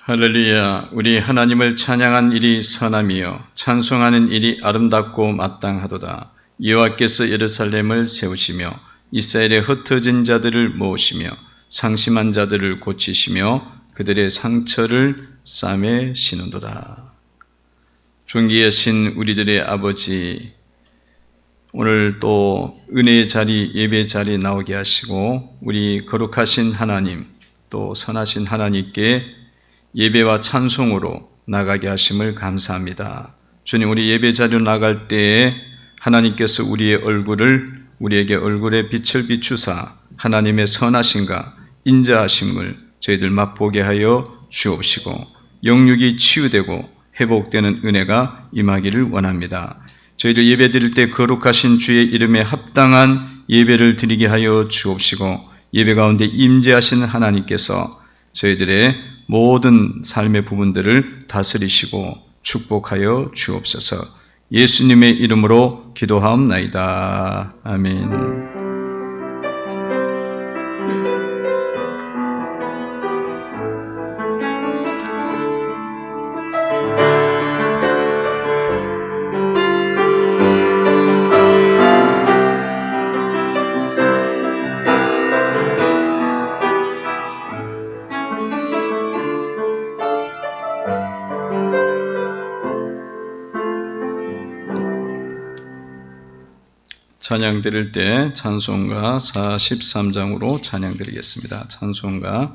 할렐루야. 우리 하나님을 찬양한 일이 선함이요 찬송하는 일이 아름답고 마땅하도다. 여호와께서 예루살렘을 세우시며 이스라엘의 흩어진 자들을 모으시며 상심한 자들을 고치시며 그들의 상처를 싸매시는도다. 존귀하신 우리들의 아버지, 오늘 또 은혜의 자리, 예배 자리 나오게 하시고 우리 거룩하신 하나님, 또 선하신 하나님께 예배와 찬송으로 나가게 하심을 감사합니다. 주님, 우리 예배 자리로 나갈 때에 하나님께서 우리에게 얼굴의 빛을 비추사 하나님의 선하심과 인자하심을 저희들 맛보게 하여 주옵시고 영육이 치유되고 회복되는 은혜가 임하기를 원합니다. 저희들 예배 드릴 때 거룩하신 주의 이름에 합당한 예배를 드리게 하여 주옵시고 예배 가운데 임재하시는 하나님께서 저희들의 모든 삶의 부분들을 다스리시고 축복하여 주옵소서. 예수님의 이름으로 기도하옵나이다. 아멘. 찬양 드릴 때 찬송가 43장으로 찬양 드리겠습니다. 찬송가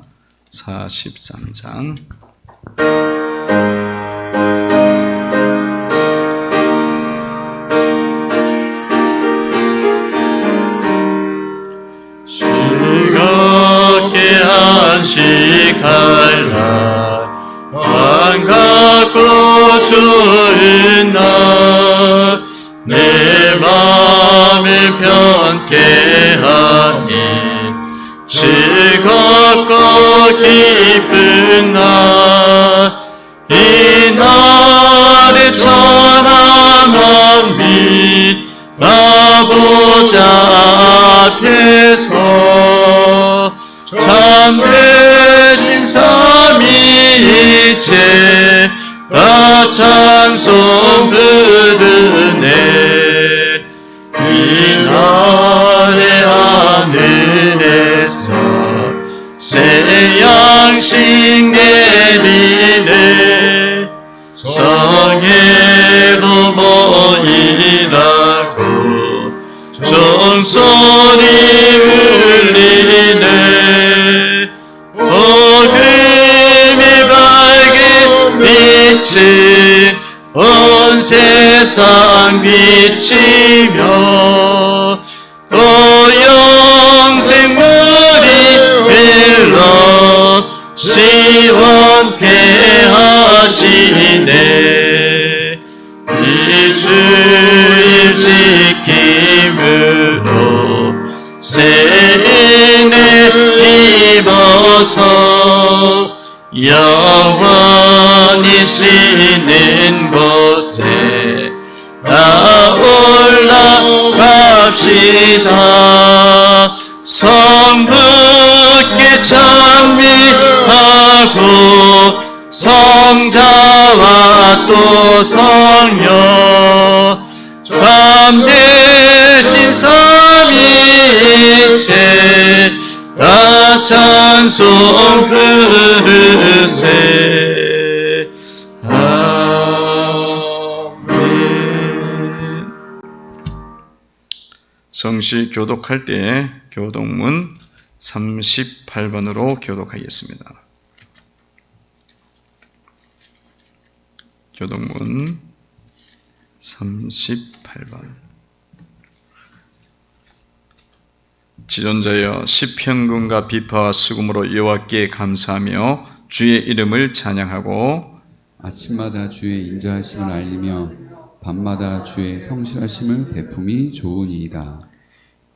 43장. 즐겁게 안식할 날 반갑고 좋은 날 내 마음을 편케 하니 즐겁고 기쁜 날 이 날에 천하만 및 아버지 앞에서 참되신 삼위일체 다 찬송 부르네. 이 날의 하늘에서 새 양식 내리네. 성회로 모이라고 종소리 울리네. 어둠이 밝은 빛이 온 세상 비치며 또 영생물이 흘러 시원케 하시네. 이 주일 지킴으로 새 은혜 입어서 영원히 쉬는 곳에 다 올라갑시다. 성부께 찬미하고 성자와 또 성령 참되신 삼위일체 다 찬송 부르세. 아멘. 성시 교독할 때 교독문 38번으로 교독하겠습니다. 교독문 38번. 지존자여, 시편군과 비파와 수금으로 여호와께 감사하며 주의 이름을 찬양하고 아침마다 주의 인자하심을 알리며 밤마다 주의 성실하심을 베품이 좋으니이다.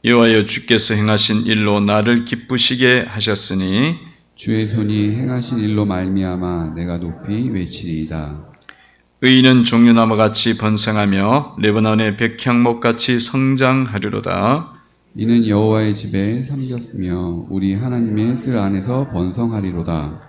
여호와여, 주께서 행하신 일로 나를 기쁘시게 하셨으니 주의 손이 행하신 일로 말미암아 내가 높이 외치리이다. 의인은 종려나무같이 번성하며 레바논의 백향목같이 성장하리로다. 이는 여호와의 집에 삼겼으며 우리 하나님의 뜰 안에서 번성하리로다.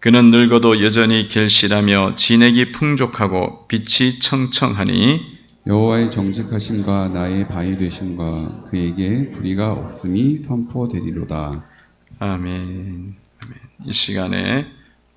그는 늙어도 여전히 결실하며 진액이 풍족하고 빛이 청청하니 여호와의 정직하심과 나의 바위 되심과 그에게 불의가 없음이 선포되리로다. 아멘. 아멘. 이 시간에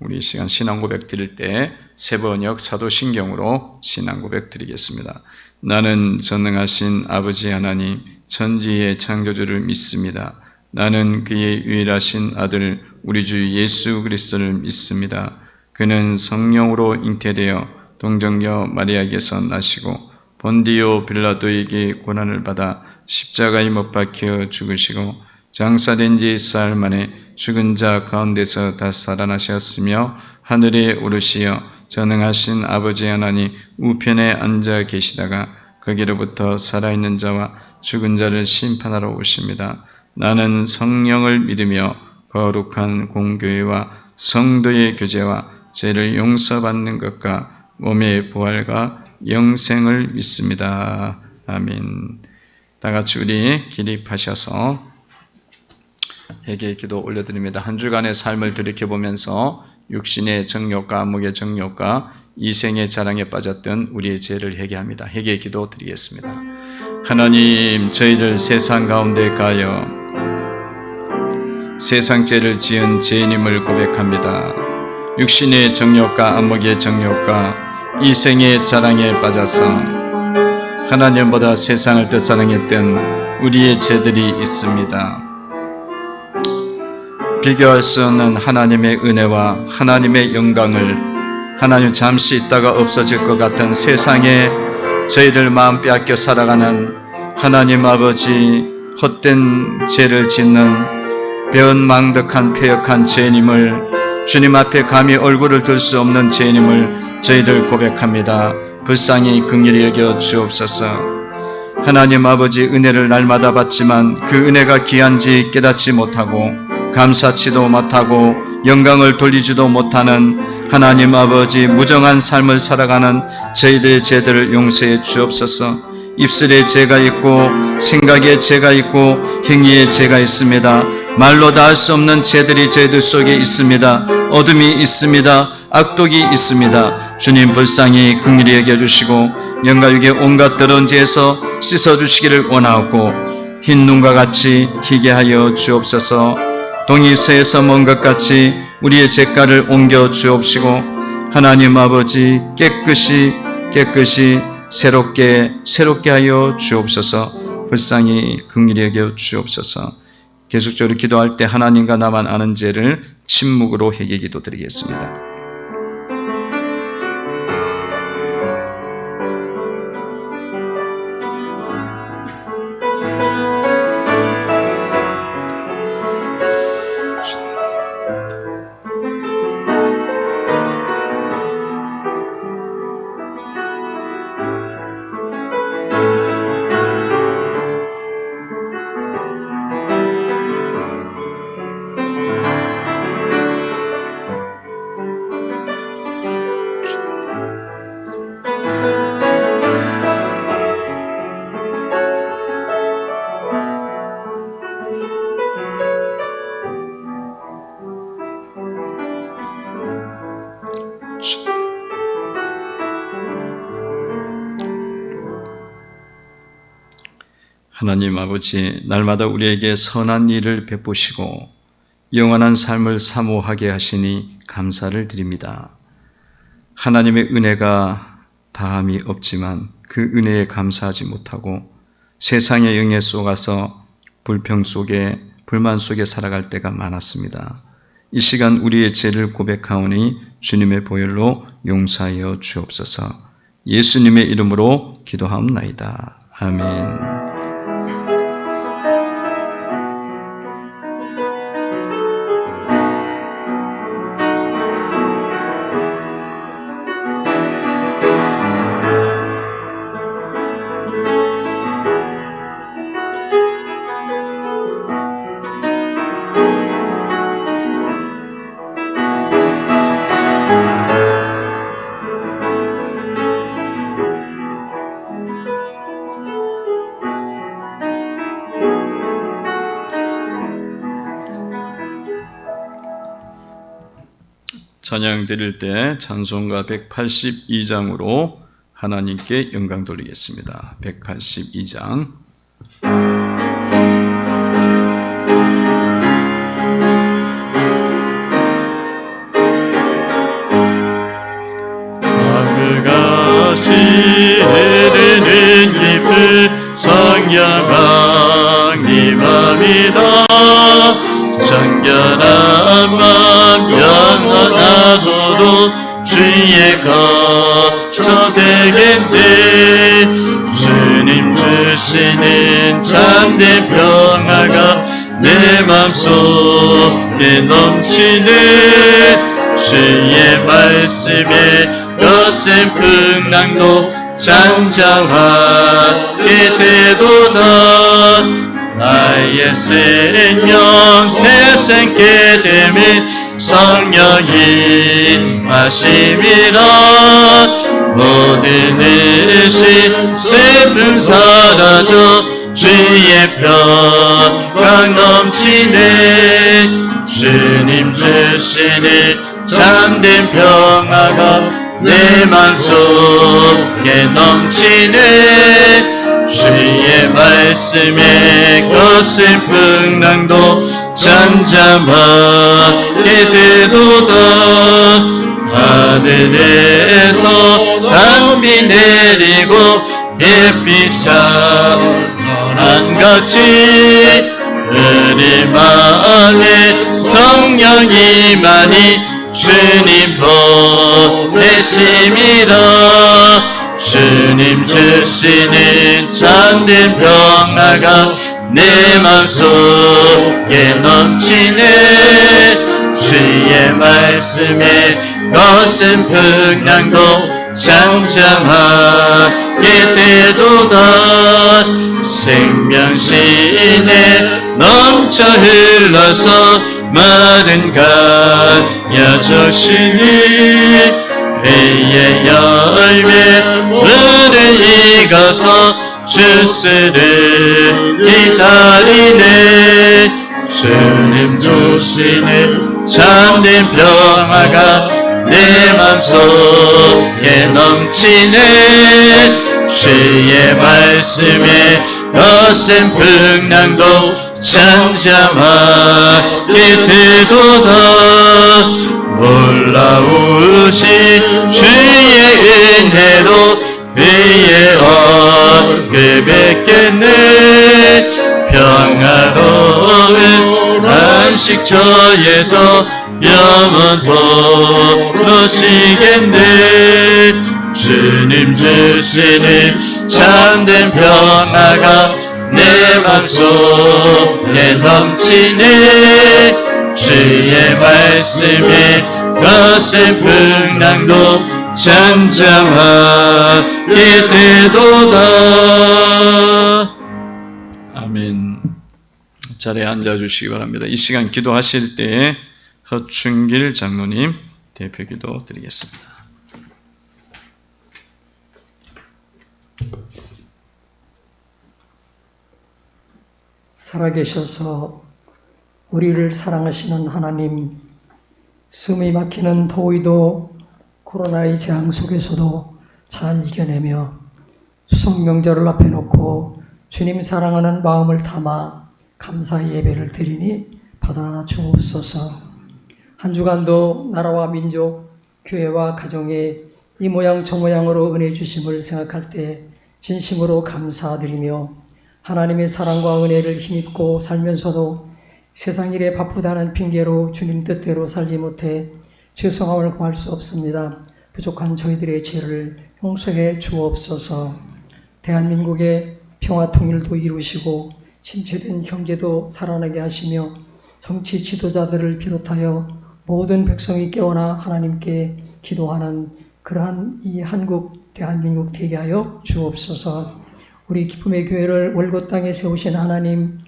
우리 시간 신앙 고백 드릴 때 세번역 사도신경으로 신앙 고백 드리겠습니다. 나는 전능하신 아버지 하나님 천지의 창조주를 믿습니다. 나는 그의 유일하신 아들 우리 주 예수 그리스도를 믿습니다. 그는 성령으로 잉태되어 동정녀 마리아에게서 나시고 본디오 빌라도에게 고난을 받아 십자가에 못 박혀 죽으시고 장사된 지 사흘 만에 죽은 자 가운데서 다시 살아나셨으며 하늘에 오르시어 전능하신 아버지 하나님 우편에 앉아 계시다가 거기로부터 살아있는 자와 죽은 자를 심판하러 오십니다. 나는 성령을 믿으며 거룩한 공교회와 성도의 교제와 죄를 용서받는 것과 몸의 부활과 영생을 믿습니다. 아멘. 다 같이 우리 기립하셔서 회개의 기도 올려드립니다. 한 주간의 삶을 돌이켜보면서 육신의 정욕과 안목의 정욕과 이생의 자랑에 빠졌던 우리의 죄를 회개합니다. 회개의 기도 드리겠습니다. 하나님, 저희들 세상 가운데 가여 세상 죄를 지은 죄인임을 고백합니다. 육신의 정욕과 안목의 정욕과 이생의 자랑에 빠져서 하나님보다 세상을 더 사랑했던 우리의 죄들이 있습니다. 비교할 수 없는 하나님의 은혜와 하나님의 영광을 하나님 잠시 있다가 없어질 것 같은 세상에 저희들 마음 빼앗겨 살아가는 하나님 아버지 헛된 죄를 짓는 변망덕한 폐역한 죄인임을 주님 앞에 감히 얼굴을 들 수 없는 죄인임을 저희들 고백합니다. 불쌍히 긍휼히 여겨 주옵소서. 하나님 아버지 은혜를 날마다 받지만 그 은혜가 귀한지 깨닫지 못하고 감사치도 못하고 영광을 돌리지도 못하는 하나님 아버지 무정한 삶을 살아가는 저희들의 죄들을 용서해 주옵소서. 입술에 죄가 있고 생각에 죄가 있고 행위에 죄가 있습니다. 말로 다 할 수 없는 죄들이 저희들 속에 있습니다. 어둠이 있습니다. 악독이 있습니다. 주님 불쌍히 긍휼히 여겨주시고 영가육의 온갖 더러운 죄에서 씻어주시기를 원하고 흰 눈과 같이 희게 하여 주옵소서. 동이서에서 먼 것 같이 우리의 죄가를 옮겨 주옵시고 하나님 아버지 깨끗이 새롭게 하여 주옵소서. 불쌍히 긍휼히 여겨 주옵소서. 계속적으로 기도할 때 하나님과 나만 아는 죄를 침묵으로 회개 기도 드리겠습니다. 하나님 아버지, 날마다 우리에게 선한 일을 베푸시고 영원한 삶을 사모하게 하시니 감사를 드립니다. 하나님의 은혜가 다함이 없지만 그 은혜에 감사하지 못하고 세상의 영에 속아서 불평 속에 불만 속에 살아갈 때가 많았습니다. 이 시간 우리의 죄를 고백하오니 주님의 보혈로 용서하여 주옵소서. 예수님의 이름으로 기도하옵나이다. 아멘. 찬양 드릴 때 찬송가 182장으로 하나님께 영광 돌리겠습니다. 182장. 하늘같이 흐르는 깊은 성령아 네 맘이다. 정결한 맘 영원하도록 주의 거처 되겠네. 주님 주시는 참된 평화가 내 맘속에 넘치네. 주의 말씀에 거센 풍랑도 잠잠하게 되도다. 나의 생명 회생케 되면 성령이 하심이라. 모든 의심 슬픔 사라져 주의 평강 넘치네. 주님 주시는 참된 평화가 내 맘속에 넘치네. 주의 말씀에 거센 풍랑도 잠잠하게 되도다. 하늘에서 단비 내리고 햇빛 찬란한 같이 우리 마음에 성령이 많이 주님 보내심이라. 주님 주시는 참된 평화가 내 맘속에 넘치네. 주의 말씀에 거센 풍랑도 잠잠하게 되도다. 생명신에 넘쳐 흘러서 마른 가야 적시니. 의의 열매 물을 익어서 주스를 기다리네. 주님 주시는 참된 평화가 내 맘속에 넘치네. 주의 말씀에 거센 풍랑도 잠잠하게 되도다. 놀라우신 주의 은혜로 그의 얼굴 뵙겠네. 평화로운 안식처에서 영원토록 쉬겠네. 주님 주시는 참된 평화가 내 맘속에 넘치네. 주의 말씀에 거센 풍랑도 잠잠하게 되도다. 아멘. 자리에 앉아주시기 바랍니다. 이 시간 기도하실 때에 허춘길 장로님 대표 기도 드리겠습니다. 살아계셔서 우리를 사랑하시는 하나님, 숨이 막히는 더위도 코로나의 재앙 속에서도 잘 이겨내며 수성 명절을 앞에 놓고 주님 사랑하는 마음을 담아 감사의 예배를 드리니 받아 주옵소서. 한 주간도 나라와 민족, 교회와 가정에 이 모양 저 모양으로 은혜 주심을 생각할 때 진심으로 감사드리며 하나님의 사랑과 은혜를 힘입고 살면서도 세상 일에 바쁘다는 핑계로 주님 뜻대로 살지 못해 죄송함을 구할 수 없습니다. 부족한 저희들의 죄를 용서해 주옵소서. 대한민국의 평화 통일도 이루시고 침체된 경제도 살아나게 하시며 정치 지도자들을 비롯하여 모든 백성이 깨어나 하나님께 기도하는 그러한 이 한국 대한민국 되게 하여 주옵소서. 우리 기쁨의 교회를 월곶 땅에 세우신 하나님,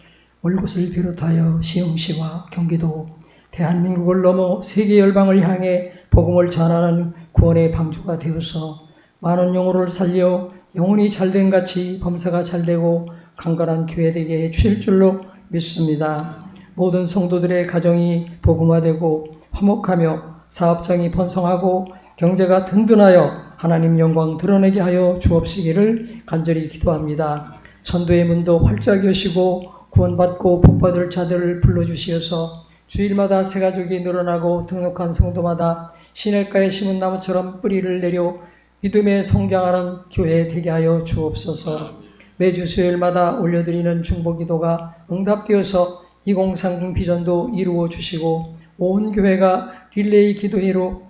월곶을 비롯하여 시흥시와 경기도, 대한민국을 넘어 세계 열방을 향해 복음을 전하는 구원의 방주가 되어서 많은 영혼을 살려 영혼이 잘된 같이 범사가 잘되고 강건한 교회 되게 해주실 줄로 믿습니다. 모든 성도들의 가정이 복음화되고 화목하며 사업장이 번성하고 경제가 든든하여 하나님 영광 드러내게 하여 주옵시기를 간절히 기도합니다. 천도의 문도 활짝 여시고 구원받고 복받을 자들을 불러주시어서 주일마다 새가족이 늘어나고 등록한 성도마다 시냇가에 심은 나무처럼 뿌리를 내려 믿음에 성장하는 교회 되게 하여 주옵소서. 매주 수요일마다 올려드리는 중보기도가 응답되어서 2030 비전도 이루어 주시고 온 교회가 릴레이 기도회로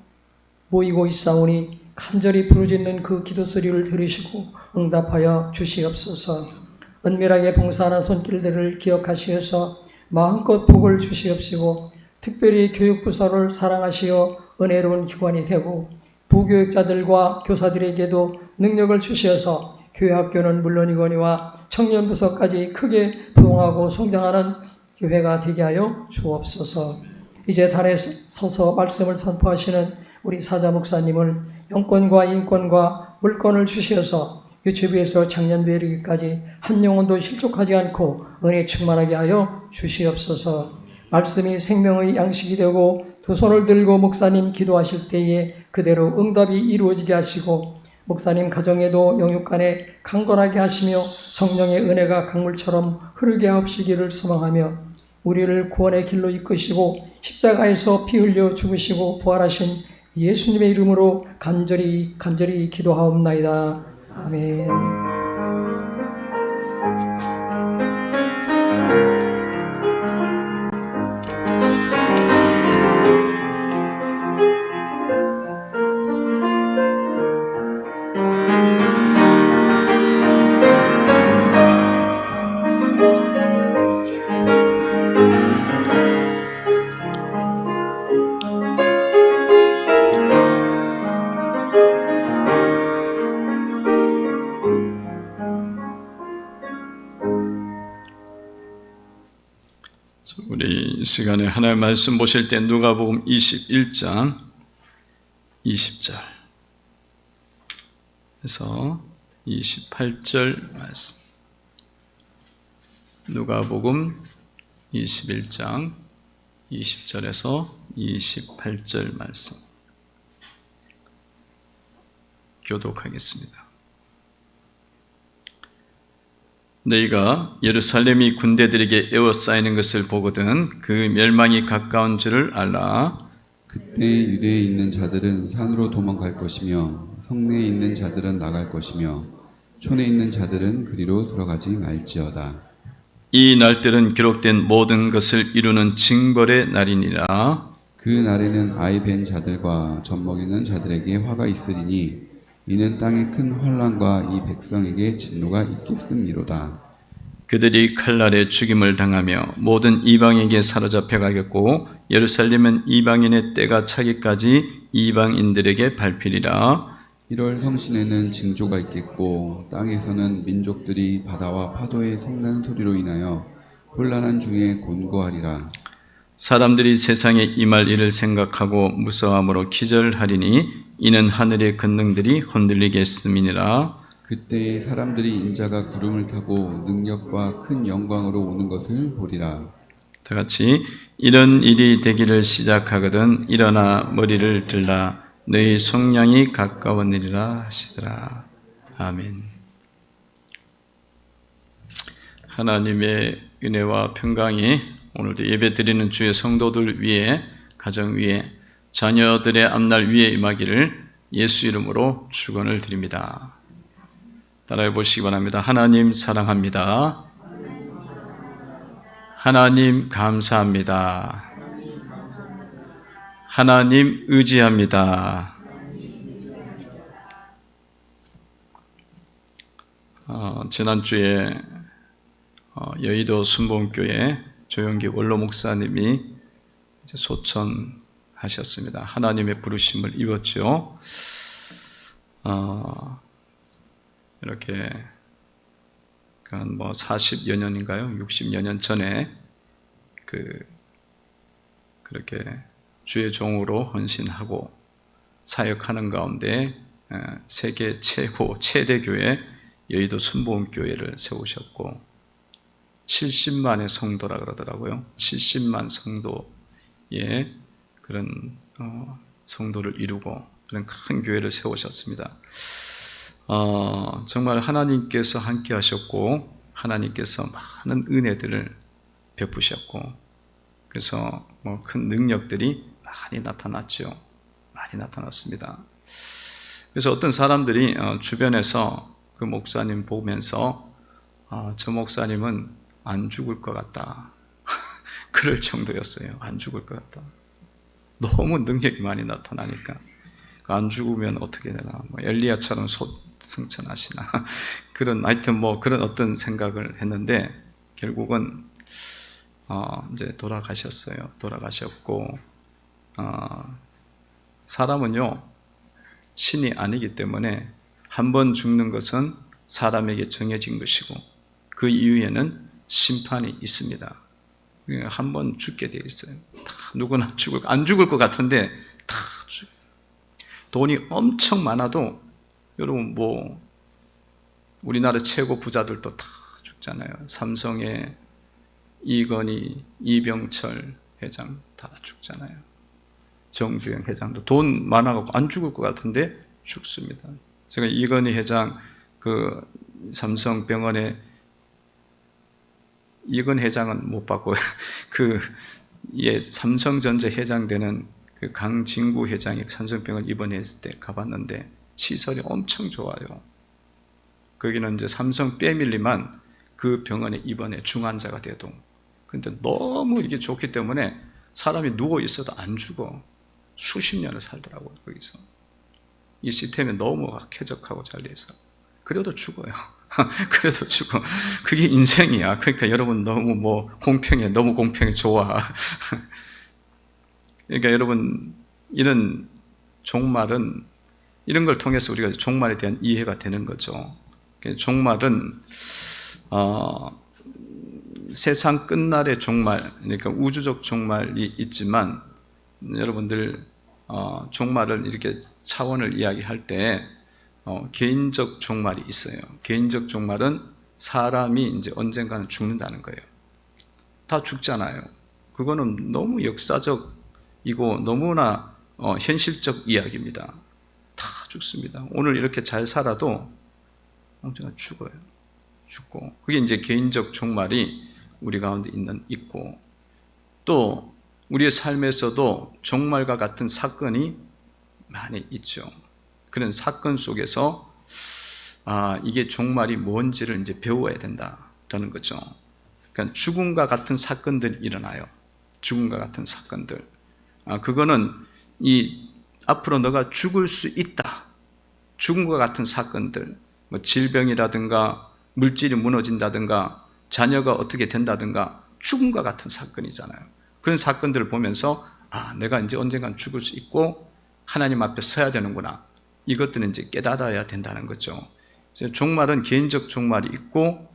모이고 있사오니 간절히 부르짖는 그 기도 소리를 들으시고 응답하여 주시옵소서. 은밀하게 봉사하는 손길들을 기억하시어서 마음껏 복을 주시옵시고 특별히 교육부서를 사랑하시어 은혜로운 기관이 되고 부교육자들과 교사들에게도 능력을 주시어서 교회학교는 물론이거니와 청년부서까지 크게 부흥하고 성장하는 교회가 되게 하여 주옵소서. 이제 단에 서서 말씀을 선포하시는 우리 사자 목사님을 영권과 인권과 물권을 주시어서 유치부에서 작년도에 이르기까지 한 영혼도 실족하지 않고 은혜 충만하게 하여 주시옵소서. 말씀이 생명의 양식이 되고 두 손을 들고 목사님 기도하실 때에 그대로 응답이 이루어지게 하시고 목사님 가정에도 영육간에 강건하게 하시며 성령의 은혜가 강물처럼 흐르게 하옵시기를 소망하며 우리를 구원의 길로 이끄시고 십자가에서 피 흘려 죽으시고 부활하신 예수님의 이름으로 간절히 기도하옵나이다. 아멘. 우리 이 시간에 하나님의 말씀 보실 때 누가복음 21장 20절 에서 28절 말씀, 누가복음 21장 20절에서 28절 말씀 교독하겠습니다. 너희가 예루살렘이 군대들에게 에워싸이는 것을 보거든 그 멸망이 가까운 줄을 알라. 그때 유대에 있는 자들은 산으로 도망갈 것이며 성내에 있는 자들은 나갈 것이며 촌에 있는 자들은 그리로 들어가지 말지어다. 이 날들은 기록된 모든 것을 이루는 징벌의 날이니라. 그 날에는 아이 벤 자들과 젖먹이는 자들에게 화가 있으리니 이는 땅에 큰 환난과 이 백성에게 진노가 있겠음이로다. 그들이 칼날에 죽임을 당하며 모든 이방에게 사로잡혀 가겠고 예루살렘은 이방인의 때가 차기까지 이방인들에게 밟히리라. 1월 성신에는 징조가 있겠고 땅에서는 민족들이 바다와 파도의 성난 소리로 인하여 혼란한 중에 곤고하리라. 사람들이 세상에 임할 일을 생각하고 무서워함으로 기절하리니 이는 하늘의 권능들이 흔들리겠음이니라. 그때에 사람들이 인자가 구름을 타고 능력과 큰 영광으로 오는 것을 보리라. 다 같이 이런 일이 되기를 시작하거든 일어나 머리를 들라 너희 속량이 가까웠느니라 하시더라. 아멘. 하나님의 은혜와 평강이 오늘도 예배드리는 주의 성도들 위에, 가정 위에, 자녀들의 앞날 위에 임하기를 예수 이름으로 축원을 드립니다. 따라해 보시기 바랍니다. 하나님 사랑합니다. 하나님 감사합니다. 하나님 의지합니다. 지난주에 여의도 순복음교회 조영기 원로 목사님이 이제 소천하셨습니다. 하나님의 부르심을 입었죠. 이렇게 한 40여 년인가요? 60여 년 전에 그렇게 주의 종으로 헌신하고 사역하는 가운데 세계 최대 교회 여의도 순복음교회를 세우셨고 70만의 성도라 그러더라고요. 70만 성도의 그런 성도를 이루고 그런 큰 교회를 세우셨습니다. 정말 하나님께서 함께 하셨고 하나님께서 많은 은혜들을 베푸셨고 그래서 큰 능력들이 많이 나타났죠. 많이 나타났습니다. 그래서 어떤 사람들이 주변에서 그 목사님 보면서 저 목사님은 안 죽을 것 같다. 그럴 정도였어요. 안 죽을 것 같다. 너무 능력이 많이 나타나니까 안 죽으면 어떻게 되나, 엘리야처럼 승천하시나 그런 하여튼 그런 어떤 생각을 했는데 결국은 이제 돌아가셨어요. 돌아가셨고 사람은요 신이 아니기 때문에 한 번 죽는 것은 사람에게 정해진 것이고 그 이후에는 심판이 있습니다. 한 번 죽게 되어 있어요. 다 누구나 안 죽을 것 같은데 다 죽. 돈이 엄청 많아도 여러분 우리나라 최고 부자들도 다 죽잖아요. 삼성의 이건희, 이병철 회장 다 죽잖아요. 정주영 회장도 돈 많아갖고 안 죽을 것 같은데 죽습니다. 제가 이건희 회장 그 삼성병원에 이건 회장은 못 봤고 삼성전자 회장 되는 그 강진구 회장이 삼성병원 입원했을 때 가봤는데 시설이 엄청 좋아요. 거기는 이제 삼성 패밀리만 그 병원에 입원해 중환자가 돼도. 근데 너무 이게 좋기 때문에 사람이 누워 있어도 안 죽어. 수십 년을 살더라고요, 거기서. 이 시스템이 너무 쾌적하고 잘 돼 있어. 그래도 죽어요. 그래도 죽어. 그게 인생이야. 그러니까 여러분 너무 공평해. 너무 공평해. 좋아. 그러니까 여러분 이런 종말은 이런 걸 통해서 우리가 종말에 대한 이해가 되는 거죠. 종말은 세상 끝날의 종말, 그러니까 우주적 종말이 있지만 여러분들 종말을 이렇게 차원을 이야기할 때 개인적 종말이 있어요. 개인적 종말은 사람이 이제 언젠가는 죽는다는 거예요. 다 죽잖아요. 그거는 너무 역사적이고 너무나 현실적 이야기입니다. 다 죽습니다. 오늘 이렇게 잘 살아도 언젠가 죽어요. 죽고 그게 이제 개인적 종말이 우리 가운데 있고 또 우리의 삶에서도 종말과 같은 사건이 많이 있죠. 그런 사건 속에서 이게 종말이 뭔지를 이제 배워야 된다라는 거죠. 그러니까 죽음과 같은 사건들이 일어나요. 죽음과 같은 사건들. 그거는 앞으로 너가 죽을 수 있다. 죽음과 같은 사건들, 질병이라든가 물질이 무너진다든가 자녀가 어떻게 된다든가 죽음과 같은 사건이잖아요. 그런 사건들을 보면서 내가 이제 언젠간 죽을 수 있고 하나님 앞에 서야 되는구나. 이것들은 이제 깨달아야 된다는 거죠. 종말은 개인적 종말이 있고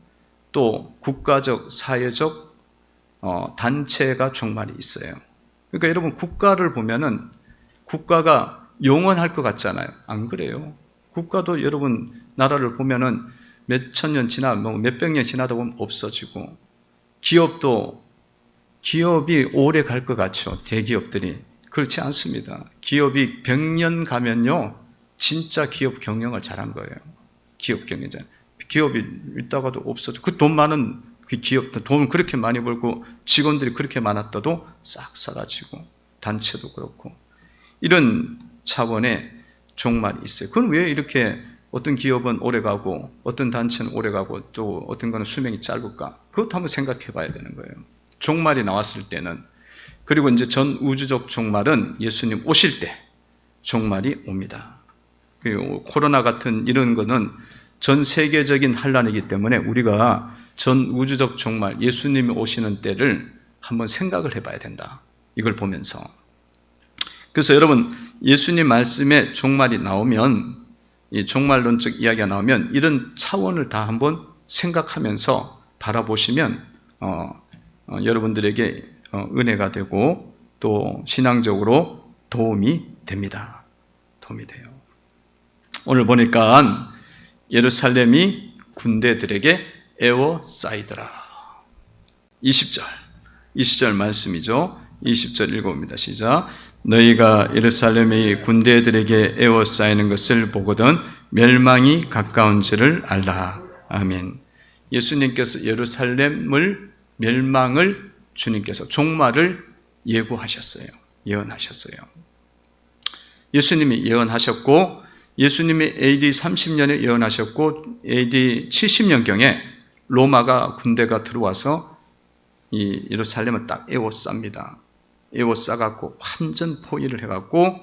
또 국가적, 사회적 단체가 종말이 있어요. 그러니까 여러분 국가를 보면은 국가가 영원할 것 같잖아요. 안 그래요? 국가도 여러분 나라를 보면은 몇천 년 몇백 년 지나다 보면 없어지고 기업이 오래 갈 것 같죠. 대기업들이. 그렇지 않습니다. 기업이 100년 가면요 진짜 기업 경영을 잘한 거예요. 기업 경영자. 기업이 있다가도 없어져. 그 돈 많은 그 기업들 돈을 그렇게 많이 벌고 직원들이 그렇게 많았다도 싹 사라지고 단체도 그렇고 이런 차원의 종말이 있어요. 그건 왜 이렇게 어떤 기업은 오래 가고 어떤 단체는 오래 가고 또 어떤 거는 수명이 짧을까? 그것도 한번 생각해 봐야 되는 거예요. 종말이 나왔을 때는. 그리고 이제 전 우주적 종말은 예수님 오실 때 종말이 옵니다. 그리고 코로나 같은 이런 거는 전 세계적인 환란이기 때문에 우리가 전 우주적 종말, 예수님이 오시는 때를 한번 생각을 해봐야 된다. 이걸 보면서. 그래서 여러분 예수님 말씀에 종말이 나오면 이 종말론적 이야기가 나오면 이런 차원을 다 한번 생각하면서 바라보시면 여러분들에게 은혜가 되고 또 신앙적으로 도움이 됩니다. 도움이 돼요. 오늘 보니까 예루살렘이 군대들에게 에워싸이더라. 20절 말씀이죠. 20절 읽어봅니다. 시작. 너희가 예루살렘의 군대들에게 에워싸이는 것을 보거든 멸망이 가까운 줄을 알라. 아멘. 예수님께서 예루살렘을 멸망을 주님께서 종말을 예고하셨어요. 예언하셨어요. 예수님이 예언하셨고 예수님이 AD 30년에 예언하셨고 AD 70년경에 로마가 군대가 들어와서 이 예루살렘을 딱 에워쌉니다. 에워싸갖고 완전 포위를 해갖고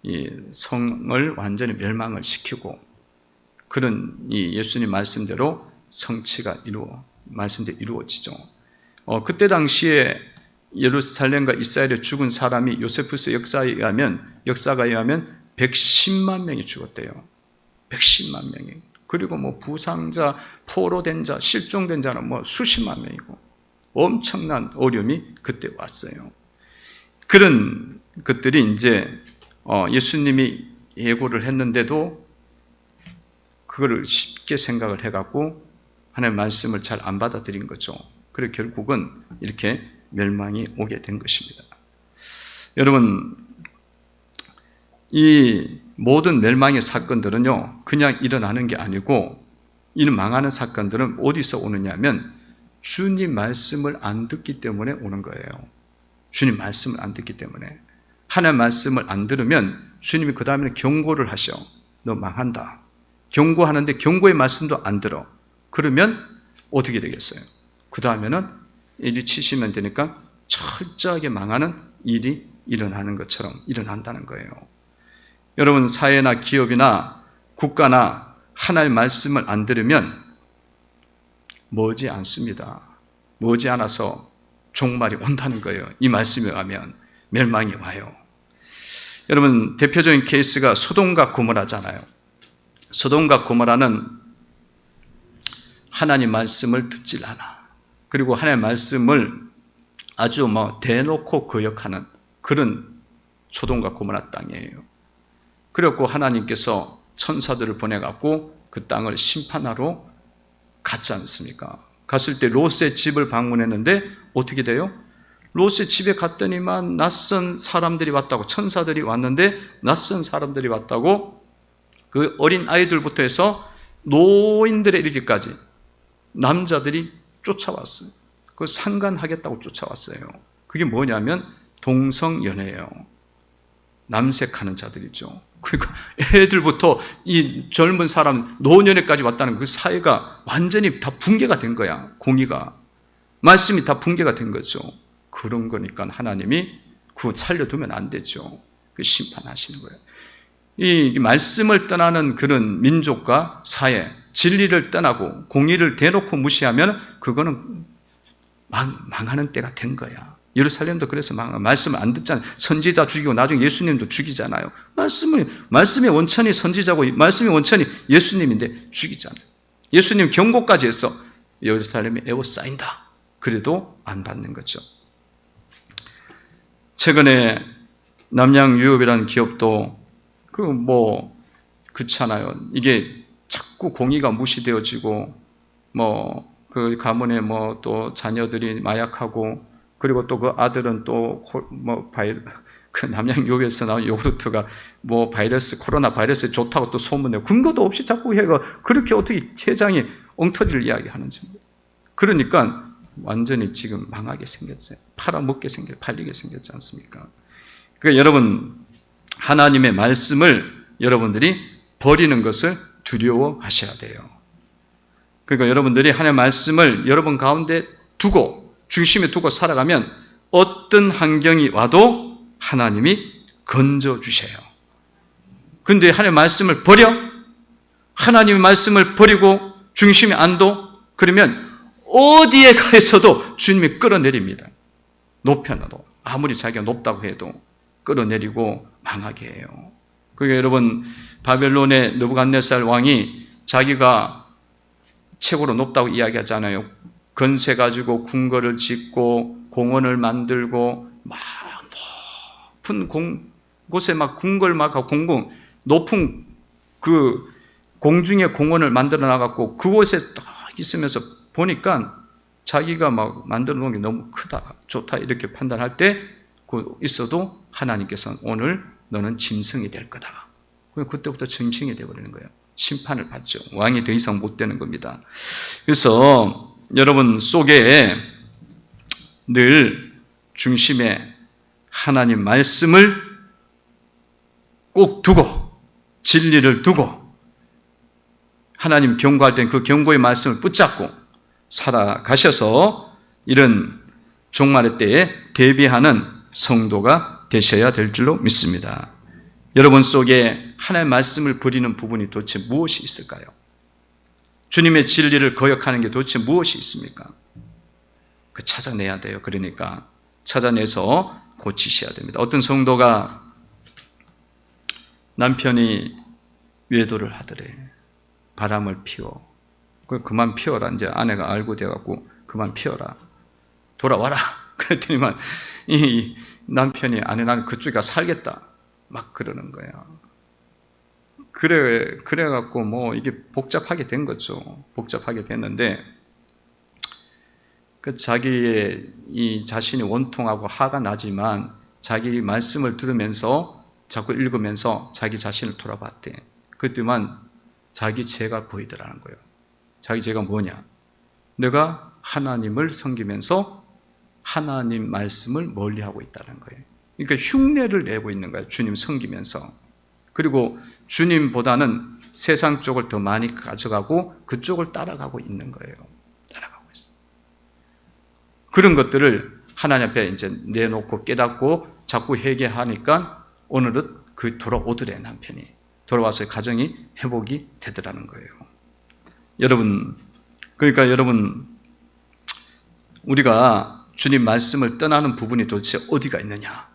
이 성을 완전히 멸망을 시키고 그런 이 예수님 말씀대로 성취가 말씀대로 이루어지죠. 그때 당시에 예루살렘과 이스라엘에 죽은 사람이 요세푸스 역사가 의하면 110만 명이 죽었대요. 110만 명이. 그리고 뭐 부상자, 포로된 자, 실종된 자는 뭐 수십만 명이고 엄청난 어려움이 그때 왔어요. 그런 것들이 이제 예수님이 예고를 했는데도 그거를 쉽게 생각을 해갖고 하나님의 말씀을 잘 안 받아들인 거죠. 그래서 결국은 이렇게 멸망이 오게 된 것입니다. 여러분, 이 모든 멸망의 사건들은요, 그냥 일어나는 게 아니고, 이 망하는 사건들은 어디서 오느냐 하면, 주님 말씀을 안 듣기 때문에 오는 거예요. 주님 말씀을 안 듣기 때문에. 하나님 말씀을 안 들으면, 주님이 그 다음에 경고를 하셔. 너 망한다. 경고하는데 경고의 말씀도 안 들어. 그러면 어떻게 되겠어요? 그 다음에는 일이 치시면 되니까 철저하게 망하는 일이 일어나는 것처럼 일어난다는 거예요. 여러분, 사회나 기업이나 국가나 하나님의 말씀을 안 들으면 머지 않습니다. 머지 않아서 종말이 온다는 거예요. 이 말씀에 가면 멸망이 와요. 여러분, 대표적인 케이스가 소돔과 고모라잖아요. 소돔과 고모라는 하나님 말씀을 듣질 않아. 그리고 하나님의 말씀을 아주 대놓고 거역하는 그런 소돔과 고모라 땅이에요. 그래갖고 하나님께서 천사들을 보내갖고 그 땅을 심판하러 갔지 않습니까? 갔을 때 롯의 집을 방문했는데 어떻게 돼요? 롯의 집에 갔더니만 낯선 사람들이 왔다고, 천사들이 왔는데 낯선 사람들이 왔다고 그 어린 아이들부터 해서 노인들에 이르기까지 남자들이 쫓아왔어요. 그걸 상관하겠다고 쫓아왔어요. 그게 뭐냐면 동성연애예요. 남색하는 자들이죠. 그러니까 애들부터 이 젊은 사람 노년에까지 왔다는 그 사회가 완전히 다 붕괴가 된 거야. 공의가. 말씀이 다 붕괴가 된 거죠. 그런 거니까 하나님이 그거 살려두면 안 되죠. 그 심판하시는 거예요. 이 말씀을 떠나는 그런 민족과 사회, 진리를 떠나고 공의를 대놓고 무시하면 그거는 망하는 때가 된 거야. 예루살렘도 그래서 말씀을 안 듣잖아요. 선지자 죽이고 나중에 예수님도 죽이잖아요. 말씀의 원천이 선지자고 말씀의 원천이 예수님인데 죽이잖아요. 예수님 경고까지 해서 예루살렘에 에워싸인다. 그래도 안 받는 거죠. 최근에 남양유업이라는 기업도 그렇잖아요. 이게 자꾸 공의가 무시되어지고 그 가문에 또 자녀들이 마약하고 그리고 또 그 아들은 또 그 남양유업에서 나온 요구르트가 코로나 바이러스에 좋다고 또 소문내고 근거도 없이 자꾸 해가 그렇게 어떻게 회장이 엉터리를 이야기하는지. 그러니까 완전히 지금 망하게 생겼어요. 팔리게 생겼지 않습니까? 그러니까 여러분, 하나님의 말씀을 여러분들이 버리는 것을 두려워하셔야 돼요. 그러니까 여러분들이 하나님의 말씀을 여러분 가운데 중심에 두고 살아가면 어떤 환경이 와도 하나님이 건져주셔요. 근데 하나님의 말씀을 버려? 하나님의 말씀을 버리고 중심이 안 둬? 그러면 어디에 가서도 주님이 끌어내립니다. 높여놔도. 아무리 자기가 높다고 해도 끌어내리고 망하게 해요. 그러니까 여러분, 바벨론의 느부갓네살 왕이 자기가 최고로 높다고 이야기하잖아요. 건세 가지고 궁궐을 짓고 공원을 만들고 막 높은 곳에 막 궁궐 막 하고 높은 그 공중에 공원을 만들어 놔갖고 그곳에 딱 있으면서 보니까 자기가 막 만들어 놓은 게 너무 크다, 좋다 이렇게 판단할 때 있어도 하나님께서는 오늘 너는 짐승이 될 거다. 그때부터 짐승이 되어버리는 거예요. 심판을 받죠. 왕이 더 이상 못 되는 겁니다. 그래서 여러분 속에 늘 중심에 하나님 말씀을 꼭 두고 진리를 두고 하나님 경고할 땐 그 경고의 말씀을 붙잡고 살아가셔서 이런 종말의 때에 대비하는 성도가 되셔야 될 줄로 믿습니다. 여러분 속에 하나님의 말씀을 버리는 부분이 도대체 무엇이 있을까요? 주님의 진리를 거역하는 게 도대체 무엇이 있습니까? 그 찾아내야 돼요. 그러니까 찾아내서 고치셔야 됩니다. 어떤 성도가 남편이 외도를 하더래. 바람을 피워. 그만 피워라. 이제 아내가 알고 돼갖고 그만 피워라. 돌아와라. 그랬더니만 이 남편이 아내 나는 그쪽에 가서 살겠다. 막 그러는 거야. 그래갖고 뭐 이게 복잡하게 된 거죠. 복잡하게 됐는데 그 자기의 이 자신이 원통하고 화가 나지만 자기 말씀을 들으면서 자꾸 읽으면서 자기 자신을 돌아봤대. 그때만 자기 죄가 보이더라는 거예요. 자기 죄가 뭐냐? 내가 하나님을 섬기면서 하나님 말씀을 멀리하고 있다는 거예요. 그러니까 흉내를 내고 있는 거예요. 주님 섬기면서. 그리고 주님보다는 세상 쪽을 더 많이 가져가고 그쪽을 따라가고 있는 거예요. 따라가고 있어요. 그런 것들을 하나님 앞에 이제 내놓고 깨닫고 자꾸 회개하니까 어느덧 그 돌아오더래 남편이. 돌아와서 가정이 회복이 되더라는 거예요. 여러분, 그러니까 여러분 우리가 주님 말씀을 떠나는 부분이 도대체 어디가 있느냐?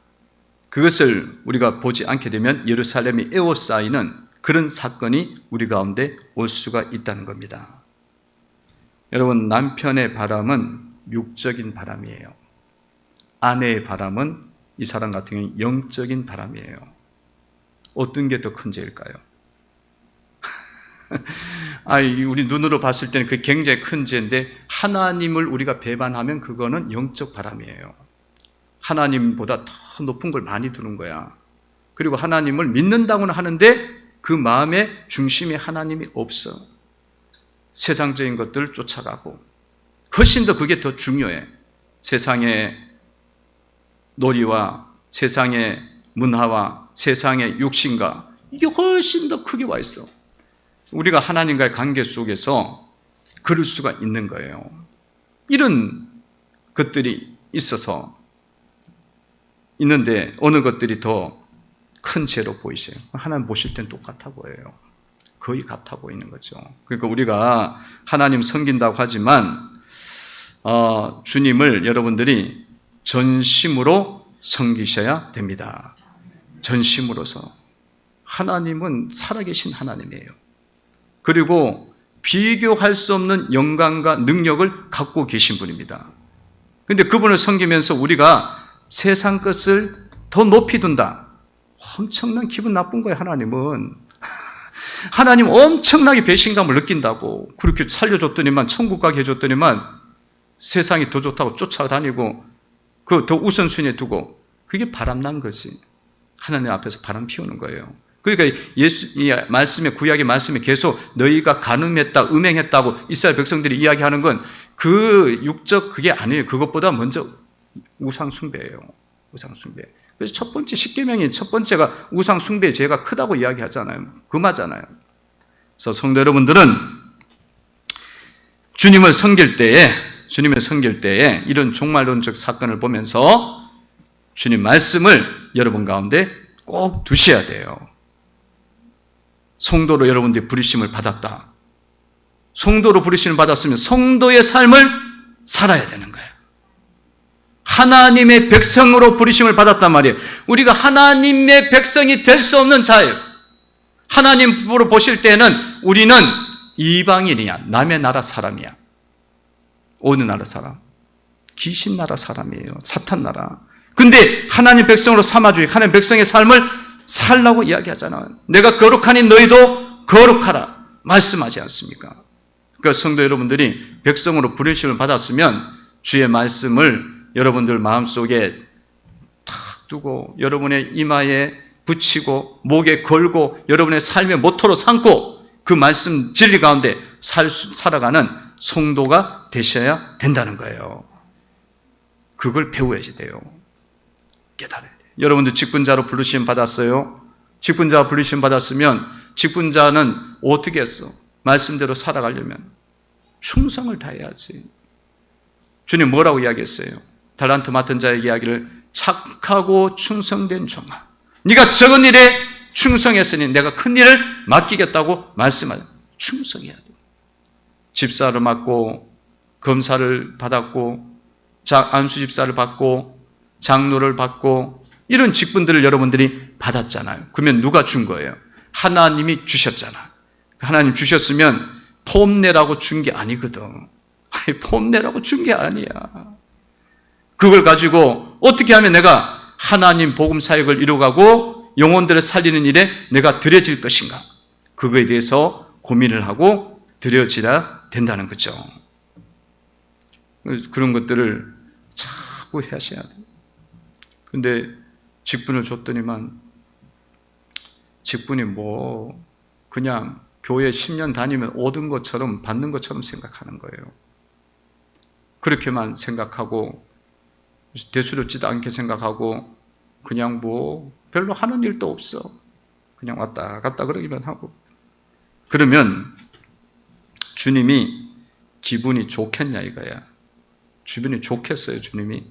그것을 우리가 보지 않게 되면 예루살렘이 에워싸이는 그런 사건이 우리 가운데 올 수가 있다는 겁니다. 여러분, 남편의 바람은 육적인 바람이에요. 아내의 바람은 이 사람 같은 경우는 영적인 바람이에요. 어떤 게 더 큰 죄일까요? 우리 눈으로 봤을 때는 그게 굉장히 큰 죄인데 하나님을 우리가 배반하면 그거는 영적 바람이에요. 하나님보다 더 높은 걸 많이 두는 거야. 그리고 하나님을 믿는다고는 하는데 그 마음의 중심에 하나님이 없어. 세상적인 것들을 쫓아가고 훨씬 더 그게 더 중요해. 세상의 놀이와 세상의 문화와 세상의 욕심과 이게 훨씬 더 크게 와 있어. 우리가 하나님과의 관계 속에서 그럴 수가 있는 거예요. 이런 것들이 있어서 있는데 어느 것들이 더 큰 죄로 보이세요? 하나님 보실 땐 똑같아 보여요. 거의 같아 보이는 거죠. 그러니까 우리가 하나님 섬긴다고 하지만 주님을 여러분들이 전심으로 섬기셔야 됩니다. 전심으로서. 하나님은 살아계신 하나님이에요. 그리고 비교할 수 없는 영광과 능력을 갖고 계신 분입니다. 그런데 그분을 섬기면서 우리가 세상 것을 더 높이 둔다. 엄청난 기분 나쁜 거예요, 하나님은. 하나님 엄청나게 배신감을 느낀다고. 그렇게 살려줬더니만, 천국 가게 해줬더니만 세상이 더 좋다고 쫓아다니고 그 더 우선순위에 두고 그게 바람난 거지. 하나님 앞에서 바람 피우는 거예요. 그러니까 이 말씀에, 구약의 말씀에 계속 너희가 간음했다, 음행했다고 이스라엘 백성들이 이야기하는 건 그 육적 그게 아니에요. 그것보다 먼저 우상숭배예요. 우상숭배. 그래서 첫 번째 십계명이 첫 번째가 우상숭배의 죄가 크다고 이야기하잖아요. 금하잖아요. 그래서 성도 여러분들은 주님을 섬길 때에 이런 종말론적 사건을 보면서 주님 말씀을 여러분 가운데 꼭 두셔야 돼요. 성도로 여러분들이 부르심을 받았다. 성도로 부르심을 받았으면 성도의 삶을 살아야 되는 거예요. 하나님의 백성으로 부르심을 받았단 말이에요. 우리가 하나님의 백성이 될 수 없는 자예요. 하나님으로 보실 때는 우리는 이방인이야. 남의 나라 사람이야. 어느 나라 사람? 귀신 나라 사람이에요. 사탄 나라. 근데 하나님 백성으로 삼아주기, 하나님 백성의 삶을 살라고 이야기하잖아요. 내가 거룩하니 너희도 거룩하라 말씀하지 않습니까? 그러니까 성도 여러분들이 백성으로 부르심을 받았으면 주의 말씀을 여러분들 마음속에 탁 탁 두고 여러분의 이마에 붙이고 목에 걸고 여러분의 삶의 모토로 삼고 그 말씀 진리 가운데 살아가는 성도가 되셔야 된다는 거예요. 그걸 배워야지 돼요. 깨달아야 돼요. 여러분들 직분자로 부르심 받았어요? 직분자 부르심 받았으면 직분자는 어떻게 했어? 말씀대로 살아가려면 충성을 다해야지. 주님 뭐라고 이야기했어요? 달란트 맡은 자의 이야기를 착하고 충성된 종아, 네가 적은 일에 충성했으니 내가 큰 일을 맡기겠다고 말씀하죠. 충성해야 돼. 집사를 맡고 검사를 받았고 안수집사를 받고 장로를 받고 이런 직분들을 여러분들이 받았잖아요. 그러면 누가 준 거예요? 하나님이 주셨잖아. 하나님 주셨으면 폼내라고 준 게 아니거든. 아니, 폼내라고 준 게 아니야. 그걸 가지고 어떻게 하면 내가 하나님 복음 사역을 이루어가고 영혼들을 살리는 일에 내가 드려질 것인가? 그거에 대해서 고민을 하고 드려지라 된다는 거죠. 그런 것들을 자꾸 하셔야 돼요. 근데 직분을 줬더니만 직분이 뭐 그냥 교회 10년 다니면 얻은 것처럼 받는 것처럼 생각하는 거예요. 그렇게만 생각하고 대수롭지도 않게 생각하고 그냥 뭐 별로 하는 일도 없어. 그냥 왔다 갔다 그러기만 하고. 그러면 주님이 기분이 좋겠냐 이거야. 기분이 좋겠어요, 주님이.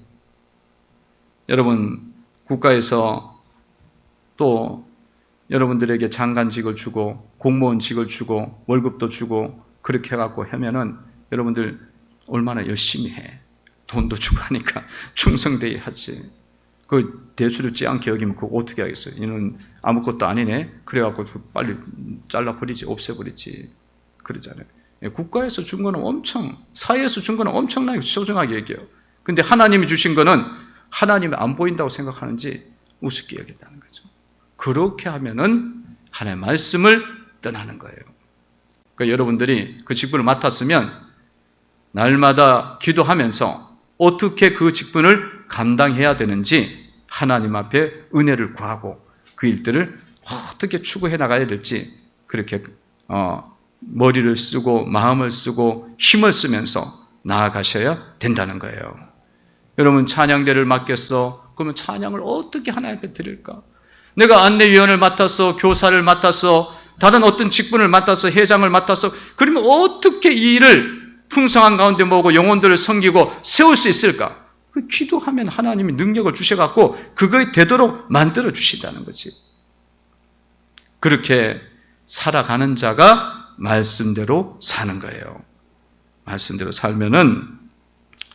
여러분 국가에서 또 여러분들에게 장관직을 주고 공무원직을 주고 월급도 주고 그렇게 해갖고 하면은 여러분들 얼마나 열심히 해. 돈도 주고 하니까 충성되어야 하지. 그 대수롭지 않게 여기면 그거 어떻게 하겠어요? 이는 아무것도 아니네. 그래갖고 빨리 잘라버리지, 없애버리지. 그러잖아요. 국가에서 준 거는 사회에서 준 거는 엄청나게 소중하게 여겨요. 근데 하나님이 주신 거는 하나님이 안 보인다고 생각하는지 우습게 여긴다는 거죠. 그렇게 하면은 하나님의 말씀을 떠나는 거예요. 그러니까 여러분들이 그 직분을 맡았으면 날마다 기도하면서 어떻게 그 직분을 감당해야 되는지 하나님 앞에 은혜를 구하고 그 일들을 어떻게 추구해 나가야 될지 그렇게 머리를 쓰고 마음을 쓰고 힘을 쓰면서 나아가셔야 된다는 거예요. 여러분 찬양대를 맡겼어. 그러면 찬양을 어떻게 하나님 앞에 드릴까? 내가 안내위원을 맡았어, 교사를 맡았어, 다른 어떤 직분을 맡았어, 회장을 맡았어. 그러면 어떻게 이 일을 풍성한 가운데 모으고 영혼들을 섬기고 세울 수 있을까? 기도하면 하나님이 능력을 주셔갖고 그거에 되도록 만들어 주신다는 거지. 그렇게 살아가는 자가 말씀대로 사는 거예요. 말씀대로 살면은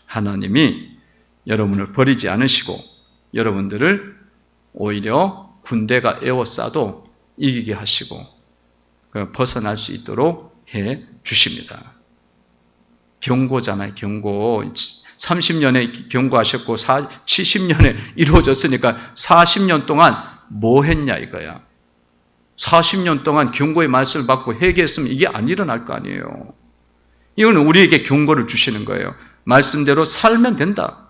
하나님이 여러분을 버리지 않으시고 여러분들을 오히려 군대가 에워싸도 이기게 하시고 벗어날 수 있도록 해 주십니다. 경고잖아요. 경고. 30년에 경고하셨고 70년에 이루어졌으니까 40년 동안 뭐 했냐 이거야. 40년 동안 경고의 말씀을 받고 회개했으면 이게 안 일어날 거 아니에요. 이건 우리에게 경고를 주시는 거예요. 말씀대로 살면 된다.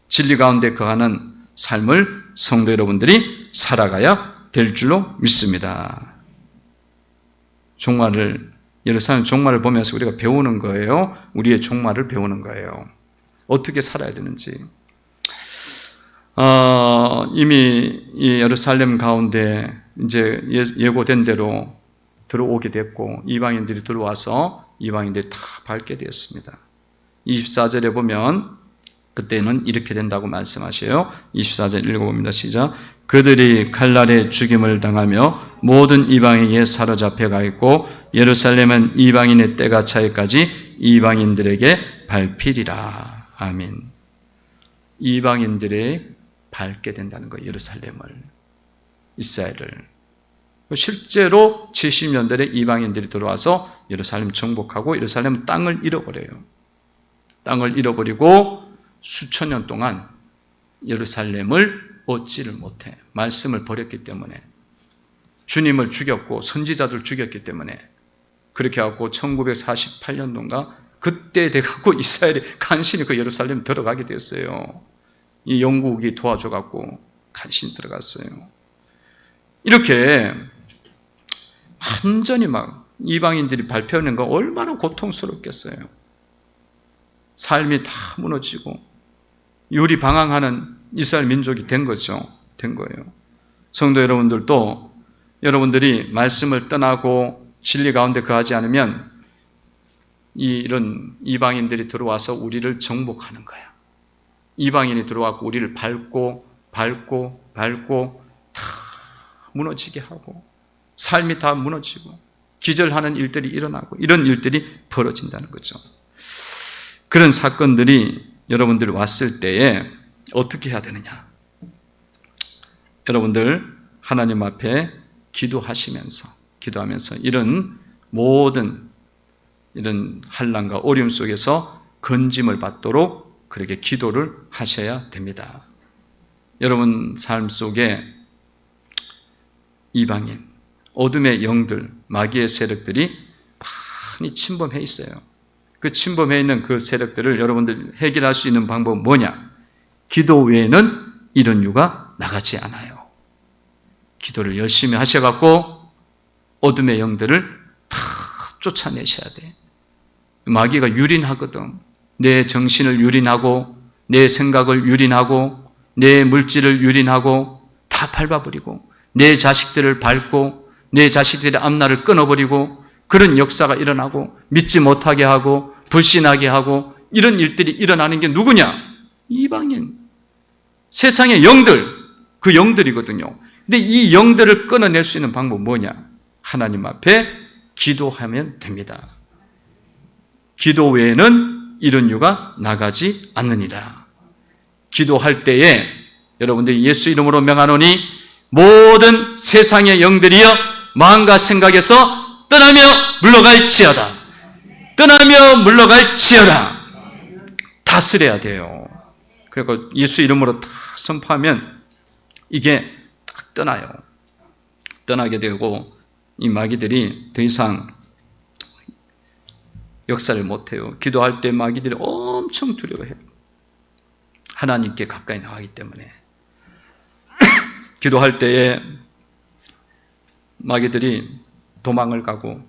진리 가운데 거하는 삶을 성도 여러분들이 살아가야 될 줄로 믿습니다. 예루살렘 종말을 보면서 우리가 배우는 거예요. 우리의 종말을 배우는 거예요. 어떻게 살아야 되는지. 이미 이 예루살렘 가운데 이제 예고된 대로 들어오게 됐고 이방인들이 들어와서 이방인들이 다 밟게 되었습니다. 24절에 보면 그때는 이렇게 된다고 말씀하셔요. 24절 읽어봅니다. 시작. 그들이 칼날에 죽임을 당하며 모든 이방인에게 사로잡혀 가 있고 예루살렘은 이방인의 때가 차기까지 이방인들에게 밟히리라. 아멘. 이방인들이 밟게 된다는 거예요. 예루살렘을, 이스라엘을. 실제로 70년대에 이방인들이 들어와서 예루살렘 정복하고 예루살렘 땅을 잃어버려요. 땅을 잃어버리고 수천 년 동안 예루살렘을 얻지를 못해. 말씀을 버렸기 때문에. 주님을 죽였고 선지자들 죽였기 때문에. 그렇게 하고 1948년도인가 그때 돼갖고 이스라엘이 간신히 그 예루살렘 들어가게 됐어요. 이 영국이 도와줘갖고 간신히 들어갔어요. 이렇게 완전히 막 이방인들이 발표하는 거 얼마나 고통스럽겠어요. 삶이 다 무너지고 유리방황하는 이스라엘 민족이 된 거죠. 된 거예요. 성도 여러분들도 여러분들이 말씀을 떠나고 진리 가운데 거하지 않으면 이런 이방인들이 들어와서 우리를 정복하는 거야. 이방인이 들어와서 우리를 밟고 다 무너지게 하고 삶이 다 무너지고 기절하는 일들이 일어나고 이런 일들이 벌어진다는 거죠. 그런 사건들이 여러분들이 왔을 때에 어떻게 해야 되느냐? 여러분들 하나님 앞에 기도하면서 이런 모든 이런 환난과 어려움 속에서 건짐을 받도록 그렇게 기도를 하셔야 됩니다. 여러분 삶 속에 이방인, 어둠의 영들, 마귀의 세력들이 많이 침범해 있어요. 그 침범해 있는 그 세력들을 여러분들 해결할 수 있는 방법은 뭐냐? 기도 외에는 이런 유가 나가지 않아요. 기도를 열심히 하셔갖고 어둠의 영들을 다 쫓아내셔야 돼. 마귀가 유린하거든. 내 정신을 유린하고 내 생각을 유린하고 내 물질을 유린하고 다 밟아버리고 내 자식들을 밟고 내 자식들의 앞날을 끊어버리고 그런 역사가 일어나고 믿지 못하게 하고 불신하게 하고 이런 일들이 일어나는 게 누구냐? 이방인. 세상의 영들, 그 영들이거든요. 근데 이 영들을 끊어낼 수 있는 방법은 뭐냐? 하나님 앞에 기도하면 됩니다. 기도 외에는 이런 유가 나가지 않느니라. 기도할 때에 여러분들이 예수 이름으로 명하노니 모든 세상의 영들이여 마음과 생각에서 떠나며 물러갈지어다. 떠나며 물러갈지어다. 다스려야 돼요. 그리고 예수 이름으로 다 선포하면 이게 딱 떠나요. 떠나게 되고 이 마귀들이 더 이상 역사를 못해요. 기도할 때 마귀들이 엄청 두려워해요. 하나님께 가까이 나가기 때문에. 기도할 때에 마귀들이 도망을 가고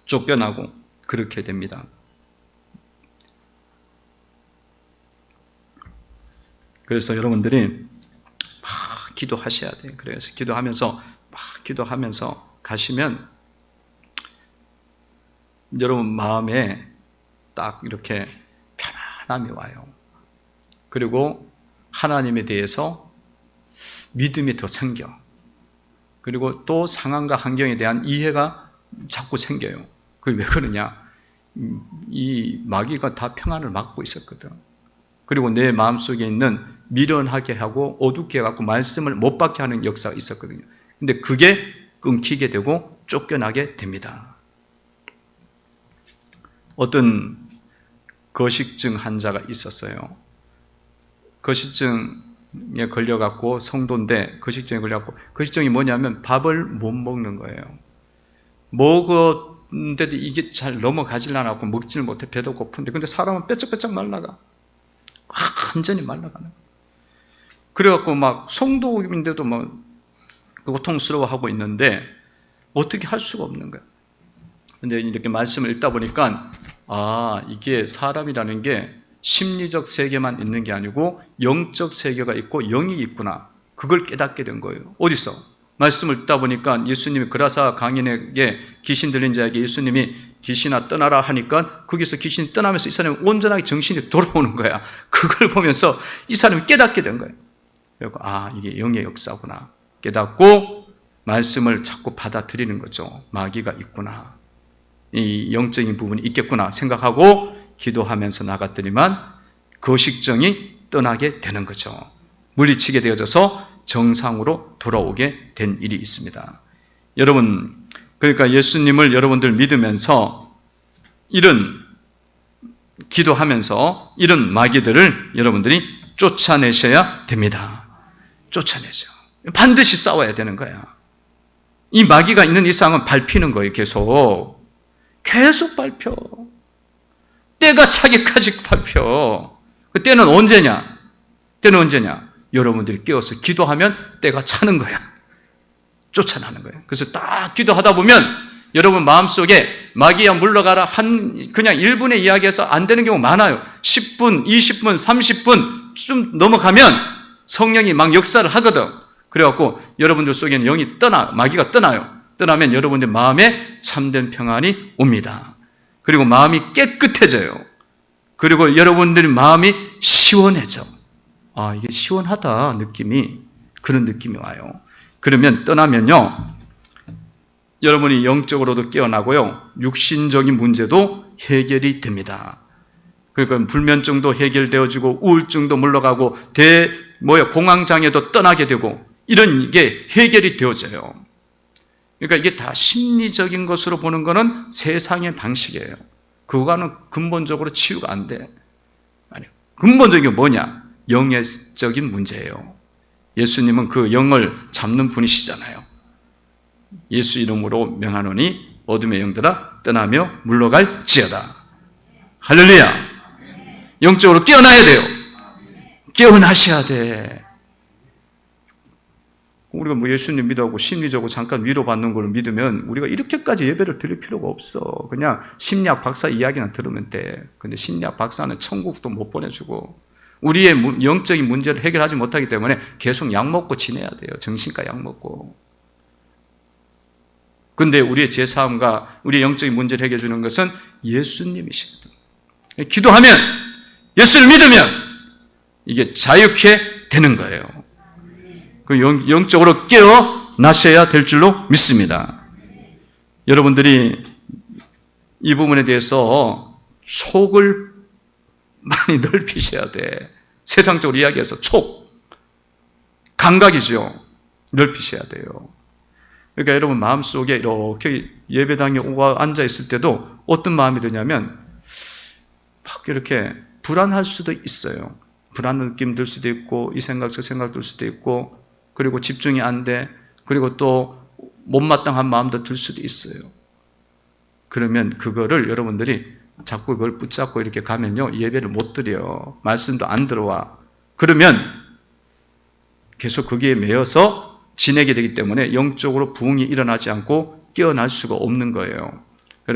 쫓겨나고 그렇게 됩니다. 그래서 여러분들이 막 기도하셔야 돼요. 그래서 기도하면서 가시면 여러분 마음에 딱 이렇게 편안함이 와요. 그리고 하나님에 대해서 믿음이 더 생겨. 그리고 또 상황과 환경에 대한 이해가 자꾸 생겨요. 그게 왜 그러냐? 이 마귀가 다 평안을 막고 있었거든. 그리고 내 마음속에 있는 미련하게 하고 어둡게 해갖고 말씀을 못 받게 하는 역사가 있었거든요. 근데 그게 끊기게 되고 쫓겨나게 됩니다. 어떤 거식증 환자가 있었어요. 거식증에 걸려갖고 성도인데 거식증에 걸려갖고 거식증이 뭐냐면 밥을 못 먹는 거예요. 먹었는데도 이게 잘 넘어가질 않았고 먹지를 못해. 배도 고픈데 근데 사람은 뼈쩍뼈쩍 말라가. 완전히 말라가는 거예요. 그래갖고 막 성도인데도 막 고통스러워하고 있는데 어떻게 할 수가 없는 거예요. 근데 이렇게 말씀을 읽다 보니까 이게 사람이라는 게 심리적 세계만 있는 게 아니고 영적 세계가 있고 영이 있구나. 그걸 깨닫게 된 거예요. 어디서? 말씀을 듣다 보니까 예수님이 그라사 강인에게 귀신 들린 자에게 예수님이 귀신아 떠나라 하니까 거기서 귀신이 떠나면서 이 사람이 온전하게 정신이 돌아오는 거야. 그걸 보면서 이 사람이 깨닫게 된 거예요. 그리고 이게 영의 역사구나. 깨닫고 말씀을 자꾸 받아들이는 거죠. 마귀가 있구나. 이 영적인 부분이 있겠구나 생각하고 기도하면서 나갔더니만 거식증이 떠나게 되는 거죠. 물리치게 되어져서 정상으로 돌아오게 된 일이 있습니다. 여러분, 그러니까 예수님을 여러분들 믿으면서 이런 기도하면서 이런 마귀들을 여러분들이 쫓아내셔야 됩니다. 쫓아내죠. 반드시 싸워야 되는 거야. 이 마귀가 있는 이상은 밟히는 거예요. 계속 밟혀. 때가 차기까지 밟혀. 그 때는 언제냐? 여러분들이 깨어서 기도하면 때가 차는 거야. 쫓아나는 거예요. 그래서 딱 기도하다 보면 여러분 마음속에 마귀야 물러가라 그냥 1분의 이야기해서 안 되는 경우 많아요. 10분, 20분, 30분 좀 넘어가면 성령이 막 역사를 하거든. 그래갖고 여러분들 속에는 영이 마귀가 떠나요. 떠나면 여러분들 마음에 참된 평안이 옵니다. 그리고 마음이 깨끗해져요. 그리고 여러분들 마음이 시원해져. 아, 이게 시원하다 그런 느낌이 와요. 그러면 떠나면요, 여러분이 영적으로도 깨어나고요, 육신적인 문제도 해결이 됩니다. 그러니까 불면증도 해결되어지고 우울증도 물러가고 공황장애도 떠나게 되고 이런 게 해결이 되어져요. 그러니까 이게 다 심리적인 것으로 보는 거는 세상의 방식이에요. 그거는 근본적으로 치유가 안 돼. 아니, 근본적인 게 뭐냐? 영적인 문제예요. 예수님은 그 영을 잡는 분이시잖아요. 예수 이름으로 명하노니 어둠의 영들아 떠나며 물러갈지어다. 할렐루야. 영적으로 깨어나야 돼요. 깨어나셔야 돼. 우리가 뭐 예수님 믿어하고 심리적으로 잠깐 위로받는 걸 믿으면 우리가 이렇게까지 예배를 드릴 필요가 없어. 그냥 심리학 박사 이야기나 들으면 돼. 근데 심리학 박사는 천국도 못 보내주고 우리의 영적인 문제를 해결하지 못하기 때문에 계속 약 먹고 지내야 돼요. 정신과 약 먹고. 근데 우리의 제사함과 우리의 영적인 문제를 해결해 주는 것은 예수님이시거든. 기도하면, 예수를 믿으면 이게 자유케 되는 거예요. 그 영적으로 깨어나셔야 될 줄로 믿습니다. 여러분들이 이 부분에 대해서 촉을 많이 넓히셔야 돼. 세상적으로 이야기해서 감각이죠. 넓히셔야 돼요. 그러니까 여러분 마음속에 이렇게 예배당에 오고 앉아 있을 때도 어떤 마음이 드냐면 막 이렇게 불안할 수도 있어요. 불안한 느낌 들 수도 있고 이 생각 저 생각 들 수도 있고 그리고 집중이 안 돼. 그리고 또 못마땅한 마음도 들 수도 있어요. 그러면 그거를 여러분들이 자꾸 그걸 붙잡고 이렇게 가면요 예배를 못 드려. 말씀도 안 들어와. 그러면 계속 거기에 매여서 지내게 되기 때문에 영적으로 부흥이 일어나지 않고 깨어날 수가 없는 거예요.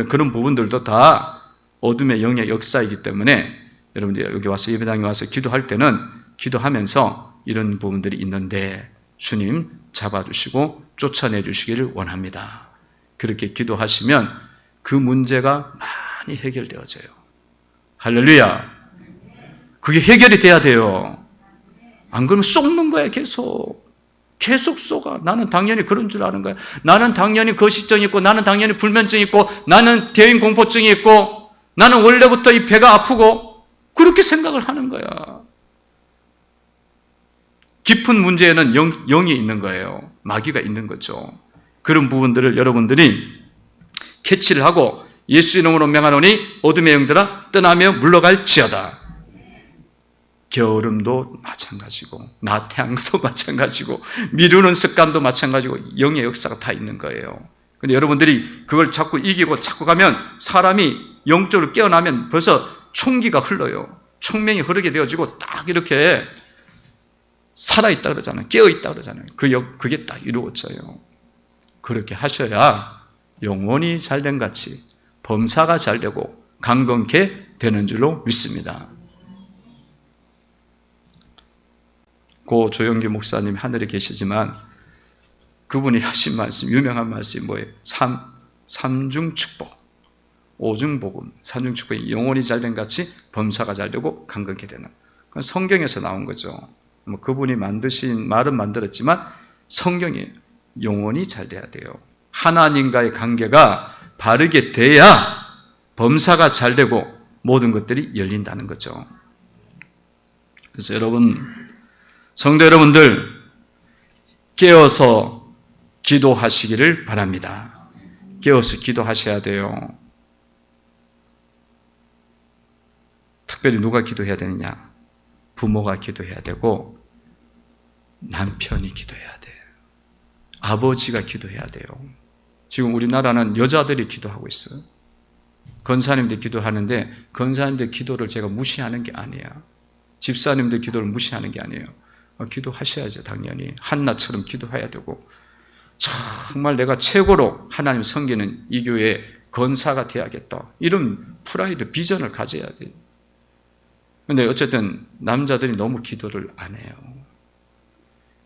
그런 부분들도 다 어둠의 영의 역사이기 때문에 여러분들이 여기 와서 예배당에 와서 기도할 때는 기도하면서 이런 부분들이 있는데 주님 잡아주시고 쫓아내 주시기를 원합니다. 그렇게 기도하시면 그 문제가 많이 해결되어져요. 할렐루야. 그게 해결이 돼야 돼요. 안 그러면 쏟는 거야. 계속 쏘가. 나는 당연히 그런 줄 아는 거야. 나는 당연히 거식증이 있고 나는 당연히 불면증이 있고 나는 대인 공포증이 있고 나는 원래부터 이 배가 아프고 그렇게 생각을 하는 거야. 깊은 문제에는 영이 있는 거예요. 마귀가 있는 거죠. 그런 부분들을 여러분들이 캐치를 하고 예수 이름으로 명하노니 어둠의 영들아 떠나며 물러갈지어다. 게으름도 마찬가지고 나태함도 마찬가지고 미루는 습관도 마찬가지고 영의 역사가 다 있는 거예요. 근데 여러분들이 그걸 자꾸 이기고 자꾸 가면 사람이 영적으로 깨어나면 벌써 총기가 흘러요. 총명이 흐르게 되어지고 딱 이렇게 살아있다 그러잖아요. 깨어있다 그러잖아요. 그게 딱 이루어져요. 그렇게 하셔야 영혼이 잘된 같이 범사가 잘되고 강건케 되는 줄로 믿습니다. 고 조영기 목사님 하늘에 계시지만 그분이 하신 말씀, 유명한 말씀이 뭐예요? 삼중축복, 오중복음, 삼중축복이 영혼이 잘된 같이 범사가 잘되고 강건케 되는. 그건 성경에서 나온 거죠. 뭐 그분이 만드신 말은 만들었지만 성경이 영혼이 잘 돼야 돼요. 하나님과의 관계가 바르게 돼야 범사가 잘 되고 모든 것들이 열린다는 거죠. 그래서 여러분, 성도 여러분들 깨어서 기도하시기를 바랍니다. 깨어서 기도하셔야 돼요. 특별히 누가 기도해야 되느냐? 부모가 기도해야 되고 남편이 기도해야 돼요. 아버지가 기도해야 돼요. 지금 우리나라는 여자들이 기도하고 있어요. 권사님들 기도하는데 권사님들 기도를 제가 무시하는 게 아니에요. 집사님들 기도를 무시하는 게 아니에요. 기도하셔야죠. 당연히 한나처럼 기도해야 되고 정말 내가 최고로 하나님 섬기는 이 교회의 건사가 되어야겠다. 이런 프라이드, 비전을 가져야 돼요. 근데 어쨌든 남자들이 너무 기도를 안 해요.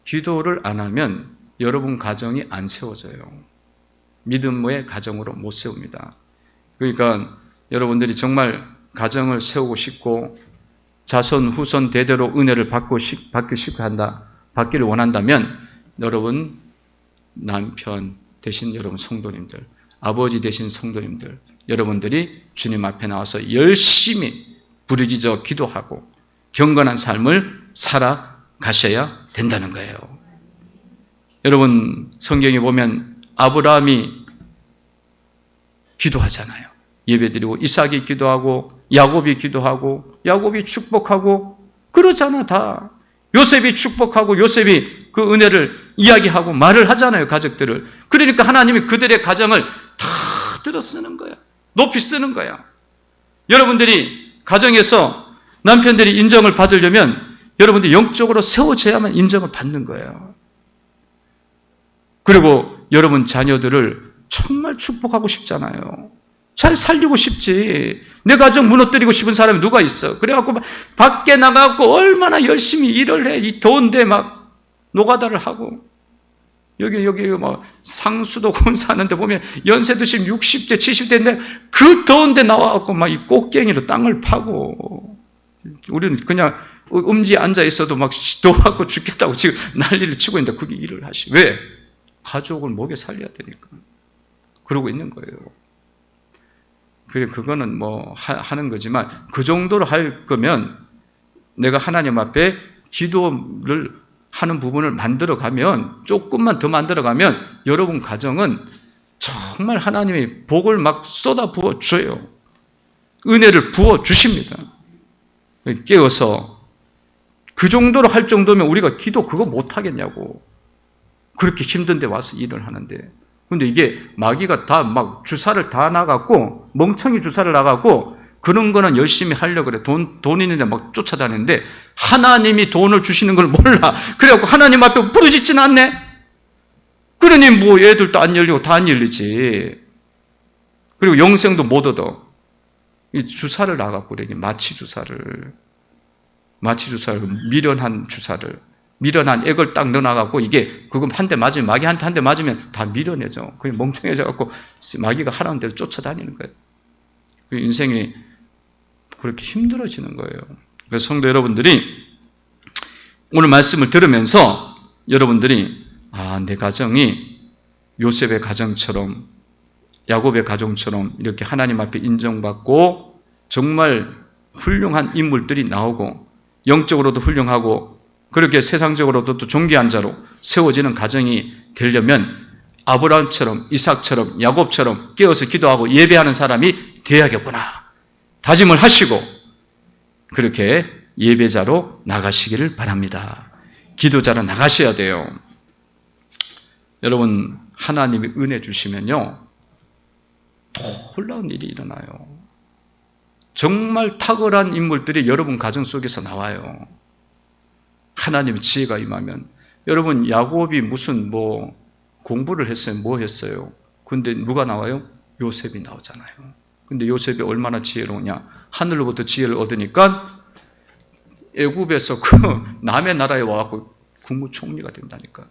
기도를 안 하면 여러분 가정이 안 세워져요. 믿음의 가정으로 못 세웁니다. 그러니까 여러분들이 정말 가정을 세우고 싶고 자손 후손 대대로 은혜를 받기를 원한다면 여러분 남편 대신 여러분 성도님들, 아버지 대신 성도님들, 여러분들이 주님 앞에 나와서 열심히 부르짖어 기도하고 경건한 삶을 살아가셔야 된다는 거예요. 여러분 성경에 보면 아브라함이 기도하잖아요. 예배드리고 이삭이 기도하고 야곱이 기도하고 야곱이 축복하고 그러잖아. 다 요셉이 축복하고 요셉이 그 은혜를 이야기하고 말을 하잖아요. 가족들을. 그러니까 하나님이 그들의 가정을 다 들어 쓰는 거야. 높이 쓰는 거야. 여러분들이 가정에서 남편들이 인정을 받으려면 여러분들이 영적으로 세워져야만 인정을 받는 거예요. 그리고 여러분 자녀들을 정말 축복하고 싶잖아요. 잘 살리고 싶지. 내 가정 무너뜨리고 싶은 사람이 누가 있어. 그래갖고 밖에 나가고 얼마나 열심히 일을 해. 이 더운데 막 노가다를 하고. 여기 막 상수도 공사하는데 보면 연세 드신 60대, 70대인데 그 더운데 나와갖고 막 이 꽃갱이로 땅을 파고. 우리는 그냥 음지에 앉아 있어도 막 더워갖고 죽겠다고 지금 난리를 치고 있는데 그게 일을 하시. 왜? 가족을 먹여 살려야 되니까. 그러고 있는 거예요. 그거는 뭐 하는 거지만 그 정도로 할 거면 내가 하나님 앞에 기도를 하는 부분을 만들어가면 조금만 더 만들어가면 여러분 가정은 정말 하나님이 복을 막 쏟아 부어 줘요. 은혜를 부어 주십니다. 깨어서 그 정도로 할 정도면 우리가 기도 그거 못 하겠냐고. 그렇게 힘든데 와서 일을 하는데. 근데 이게 마귀가 다 막 주사를 다 나가고 멍청이 주사를 나가고 그런 거는 열심히 하려고 그래. 돈 있는데 막 쫓아다니는데 하나님이 돈을 주시는 걸 몰라. 그래갖고 하나님 앞에 부르짖진 않네. 그러니 뭐 애들도 안 열리고 다 안 열리지. 그리고 영생도 못 얻어. 이 주사를 나가고 그래. 마취 주사를 미련한 주사를. 미련한 액을 딱 넣어놔갖고 이게 그거 한 대 맞으면 마귀한테 한 대 맞으면 다 미련해져. 그게 멍청해져갖고 마귀가 하라는 대로 쫓아다니는 거예요. 그 인생이 그렇게 힘들어지는 거예요. 그래서 성도 여러분들이 오늘 말씀을 들으면서 여러분들이 내 가정이 요셉의 가정처럼 야곱의 가정처럼 이렇게 하나님 앞에 인정받고 정말 훌륭한 인물들이 나오고 영적으로도 훌륭하고 그렇게 세상적으로도 또 존귀한 자로 세워지는 가정이 되려면 아브라함처럼 이삭처럼 야곱처럼 깨어서 기도하고 예배하는 사람이 되어야겠구나. 다짐을 하시고 그렇게 예배자로 나가시기를 바랍니다. 기도자로 나가셔야 돼요. 여러분 하나님이 은혜 주시면요 놀라운 일이 일어나요. 정말 탁월한 인물들이 여러분 가정 속에서 나와요. 하나님의 지혜가 임하면. 여러분 야곱이 무슨 뭐 공부를 했어요? 뭐 했어요? 근데 누가 나와요? 요셉이 나오잖아요. 근데 요셉이 얼마나 지혜로우냐? 하늘로부터 지혜를 얻으니까 애굽에서 그 남의 나라에 와갖고 국무총리가 된다니까.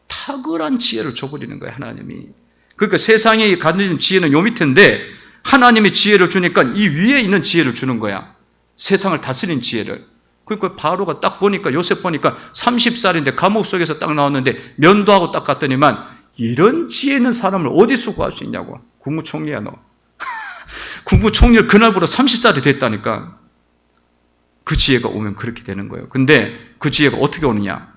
탁월한 지혜를 줘버리는 거예요, 하나님이. 그러니까 세상에 가진 지혜는 요 밑인데 하나님이 지혜를 주니까 이 위에 있는 지혜를 주는 거야. 세상을 다스린 지혜를. 그러니까 바로가 딱 보니까 요셉 보니까 30살인데 감옥 속에서 딱 나왔는데 면도하고 딱 갔더니만 이런 지혜 있는 사람을 어디서 구할 수 있냐고. 국무총리야 너. 국무총리를 그날부터 30살이 됐다니까. 그 지혜가 오면 그렇게 되는 거예요. 근데 그 지혜가 어떻게 오느냐?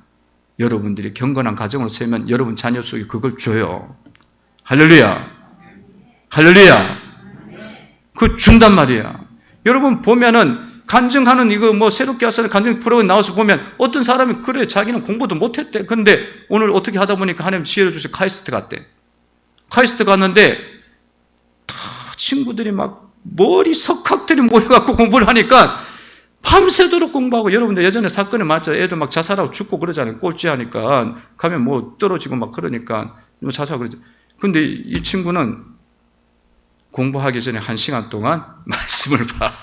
여러분들이 경건한 가정을 세우면 여러분 자녀 속에 그걸 줘요. 할렐루야. 할렐루야. 그 준단 말이야. 여러분 보면은 간증하는 이거 뭐 새롭게 하는 간증 프로그램 나와서 보면 어떤 사람이 그래 자기는 공부도 못했대. 그런데 오늘 어떻게 하다 보니까 하나님 지혜를 주셔서 카이스트 갔대. 카이스트 갔는데 다 친구들이 막 머리 석학들이 모여갖고 공부를 하니까 밤새도록 공부하고, 여러분들 예전에 사건에 맞죠? 애들 막 자살하고 죽고 그러잖아요. 꼴찌하니까. 가면 뭐 떨어지고 막 그러니까 뭐 자살하고 그러죠. 근데 이 친구는 공부하기 전에 1시간 동안 말씀을 봐.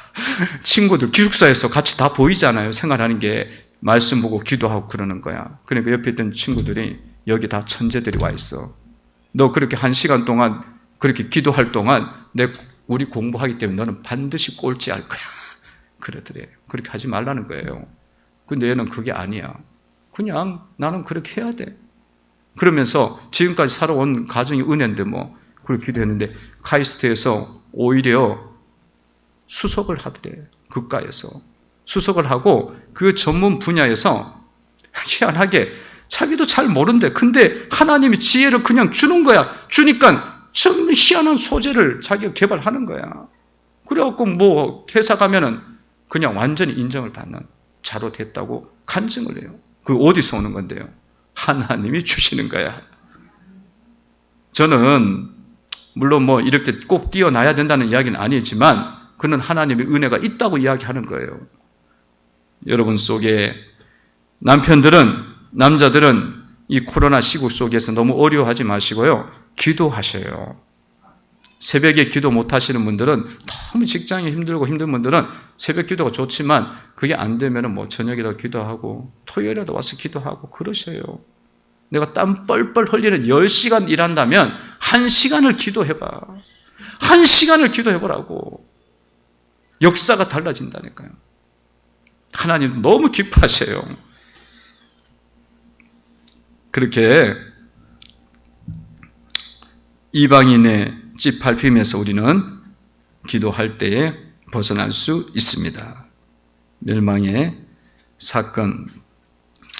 친구들 기숙사에서 같이 다 보이잖아요. 생활하는 게. 말씀 보고 기도하고 그러는 거야. 그러니까 옆에 있던 친구들이 여기 다 천재들이 와 있어. 너 그렇게 1시간 동안 그렇게 기도할 동안 우리 공부하기 때문에 너는 반드시 꼴찌할 거야. 그러더래. 그렇게 하지 말라는 거예요. 근데 얘는 그게 아니야. 그냥 나는 그렇게 해야 돼. 그러면서 지금까지 살아온 가정이 은혜인데 뭐 그렇게 기도했는데 카이스트에서 오히려 수석을 하더래. 국가에서. 수석을 하고 그 전문 분야에서 희한하게 자기도 잘 모른대. 근데 하나님이 지혜를 그냥 주는 거야. 주니까 정말 희한한 소재를 자기가 개발하는 거야. 그래갖고 뭐 회사 가면은 그냥 완전히 인정을 받는 자로 됐다고 간증을 해요. 그 어디서 오는 건데요? 하나님이 주시는 거야. 저는 물론 뭐 이렇게 꼭 뛰어나야 된다는 이야기는 아니지만 그는 하나님의 은혜가 있다고 이야기하는 거예요. 여러분 속에 남자들은 이 코로나 시국 속에서 너무 어려워하지 마시고요. 기도하셔요. 새벽에 기도 못 하시는 분들은 너무 직장이 힘들고 힘든 분들은 새벽 기도가 좋지만 그게 안 되면 뭐 저녁에도 기도하고 토요일에도 와서 기도하고 그러셔요. 내가 땀 뻘뻘 흘리는 10시간 일한다면 1시간을 기도해봐. 1시간을 기도해보라고. 역사가 달라진다니까요. 하나님 너무 기뻐하셔요. 그렇게 이방인의 집 밟히면서 우리는 기도할 때에 벗어날 수 있습니다. 멸망의 사건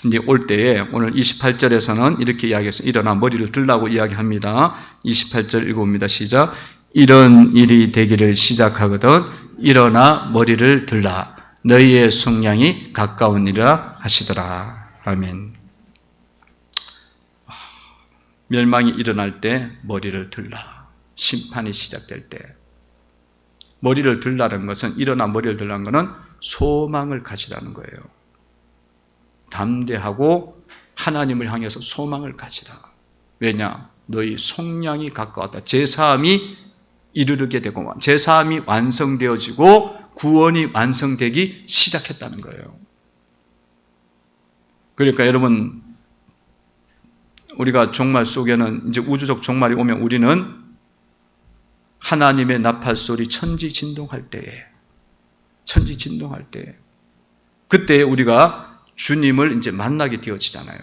이제 올 때에 오늘 28절에서는 이렇게 이야기해서 일어나 머리를 들라고 이야기합니다. 28절 읽어봅니다. 시작. 이런 일이 되기를 시작하거든 일어나 머리를 들라. 너희의 속량이 가까우니라 하시더라. 아멘. 멸망이 일어날 때 머리를 들라. 심판이 시작될 때 머리를 들라는 것은 일어나 머리를 들라는 것은 소망을 가지라는 거예요. 담대하고 하나님을 향해서 소망을 가지라. 왜냐? 너희 속량이 가까웠다. 제사함이 이르게 되고 제사함이 완성되어지고 구원이 완성되기 시작했다는 거예요. 그러니까 여러분 우리가 종말 속에는 이제 우주적 종말이 오면 우리는 하나님의 나팔 소리 천지 진동할 때에 그때 우리가 주님을 이제 만나게 되어지잖아요.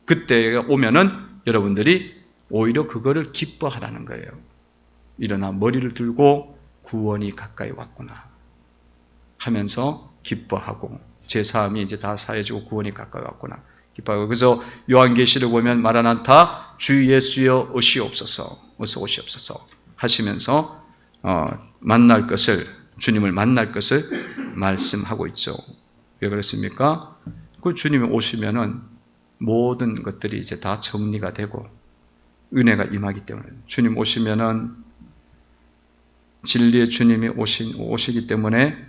그때가 오면은 여러분들이 오히려 그거를 기뻐하라는 거예요. 일어나 머리를 들고 구원이 가까이 왔구나 하면서 기뻐하고 제사함이 이제 다 사해지고 구원이 가까이 왔구나 기뻐하고. 그래서 요한계시를 보면 마라나타 주 예수여 오시옵소서 어서 오시옵소서 하시면서 만날 것을 주님을 만날 것을 말씀하고 있죠. 왜 그렇습니까? 그 주님이 오시면은 모든 것들이 이제 다 정리가 되고 은혜가 임하기 때문에 주님 오시면은 진리의 주님이 오시기 때문에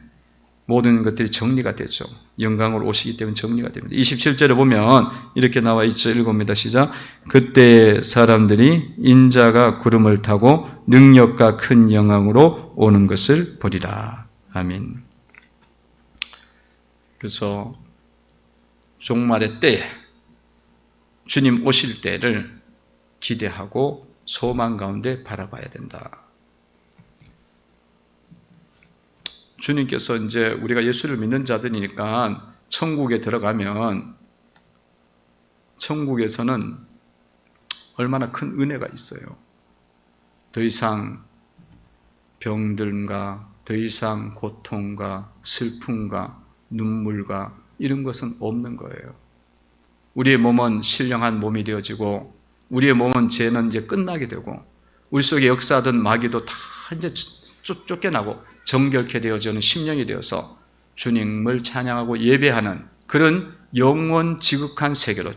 모든 것들이 정리가 되죠. 영광으로 오시기 때문에 정리가 됩니다. 27절에 보면 이렇게 나와 있죠. 읽어봅니다. 시작. 그때 사람들이 인자가 구름을 타고 능력과 큰 영광으로 오는 것을 보리라. 아멘. 그래서 종말의 때 주님 오실 때를 기대하고 소망 가운데 바라봐야 된다. 주님께서 이제 우리가 예수를 믿는 자들이니까 천국에 들어가면 천국에서는 얼마나 큰 은혜가 있어요. 더 이상 병들과 더 이상 고통과 슬픔과 눈물과 이런 것은 없는 거예요. 우리의 몸은 신령한 몸이 되어지고 우리의 몸은 죄는 이제 끝나게 되고 우리 속에 역사하던 마귀도 다 이제 쫓겨나고 정결케 되어지는 심령이 되어서 주님을 찬양하고 예배하는 그런 영원 지극한 세계로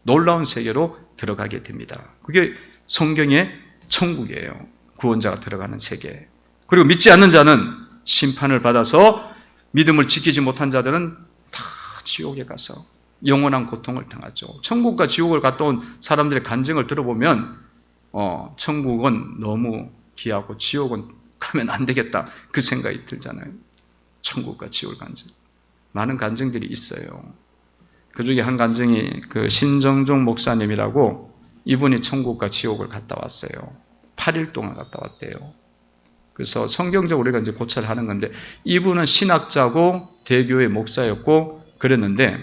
놀라운 세계로 들어가게 됩니다. 그게 성경의 천국이에요. 구원자가 들어가는 세계. 그리고 믿지 않는 자는 심판을 받아서 믿음을 지키지 못한 자들은 다 지옥에 가서 영원한 고통을 당하죠. 천국과 지옥을 갔다 온 사람들의 간증을 들어보면 천국은 너무 귀하고 지옥은 가면 안 되겠다 그 생각이 들잖아요. 천국과 지옥을 간증 많은 간증들이 있어요. 그 중에 한 간증이 그 신정종 목사님이라고, 이분이 천국과 지옥을 갔다 왔어요. 8일 동안 갔다 왔대요. 그래서 성경적으로 우리가 이제 고찰을 하는 건데, 이분은 신학자고 대교회 목사였고 그랬는데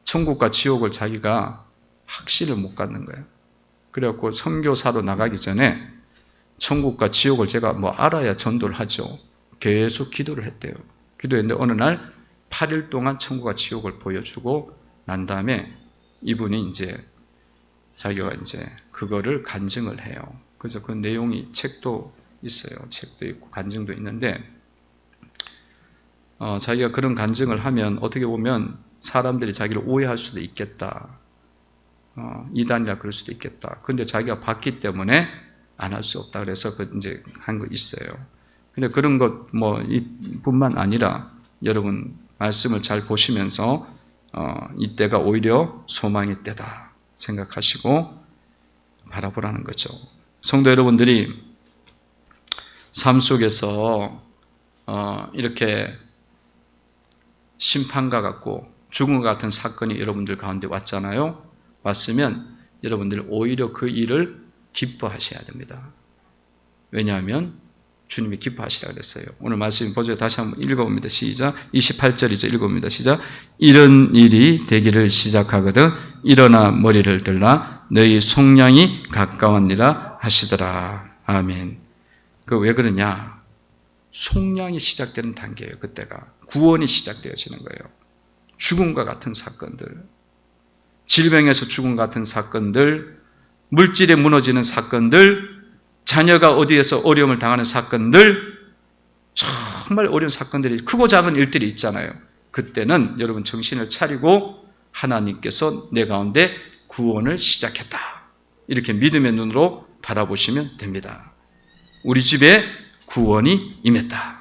천국과 지옥을 자기가 확신을 못 갖는 거예요. 그래갖고 선교사로 나가기 전에 천국과 지옥을 제가 알아야 전도를 하죠. 계속 기도를 했대요. 기도했는데 어느 날 8일 동안 천국과 지옥을 보여주고 난 다음에 이분이 이제 자기가 이제 그거를 간증을 해요. 그래서 그 내용이 책도 있어요. 책도 있고 간증도 있는데, 자기가 그런 간증을 하면 어떻게 보면 사람들이 자기를 오해할 수도 있겠다. 이단이라 그럴 수도 있겠다. 근데 자기가 봤기 때문에 안 할 수 없다. 그래서 그 이제 한 거 있어요. 근데 그런 것 뿐만 아니라 여러분 말씀을 잘 보시면서 이때가 오히려 소망의 때다 생각하시고 바라보라는 거죠. 성도 여러분들이 삶 속에서 이렇게 심판과 같고 죽음과 같은 사건이 여러분들 가운데 왔잖아요. 왔으면 여러분들 오히려 그 일을 기뻐하셔야 됩니다. 왜냐하면 주님이 기뻐하시라 그랬어요. 오늘 말씀 보죠. 다시 한번 읽어봅니다. 시작. 28절이죠. 읽어봅니다. 시작. 이런 일이 되기를 시작하거든 일어나 머리를 들라 너희 속량이 가까웠니라 하시더라. 아멘. 그 왜 그러냐? 속량이 시작되는 단계예요. 그때가 구원이 시작되어지는 거예요. 죽음과 같은 사건들, 질병에서 죽음 같은 사건들, 물질에 무너지는 사건들, 자녀가 어디에서 어려움을 당하는 사건들, 정말 어려운 사건들이, 크고 작은 일들이 있잖아요. 그때는 여러분 정신을 차리고 하나님께서 내 가운데 구원을 시작했다, 이렇게 믿음의 눈으로 바라보시면 됩니다. 우리 집에 구원이 임했다.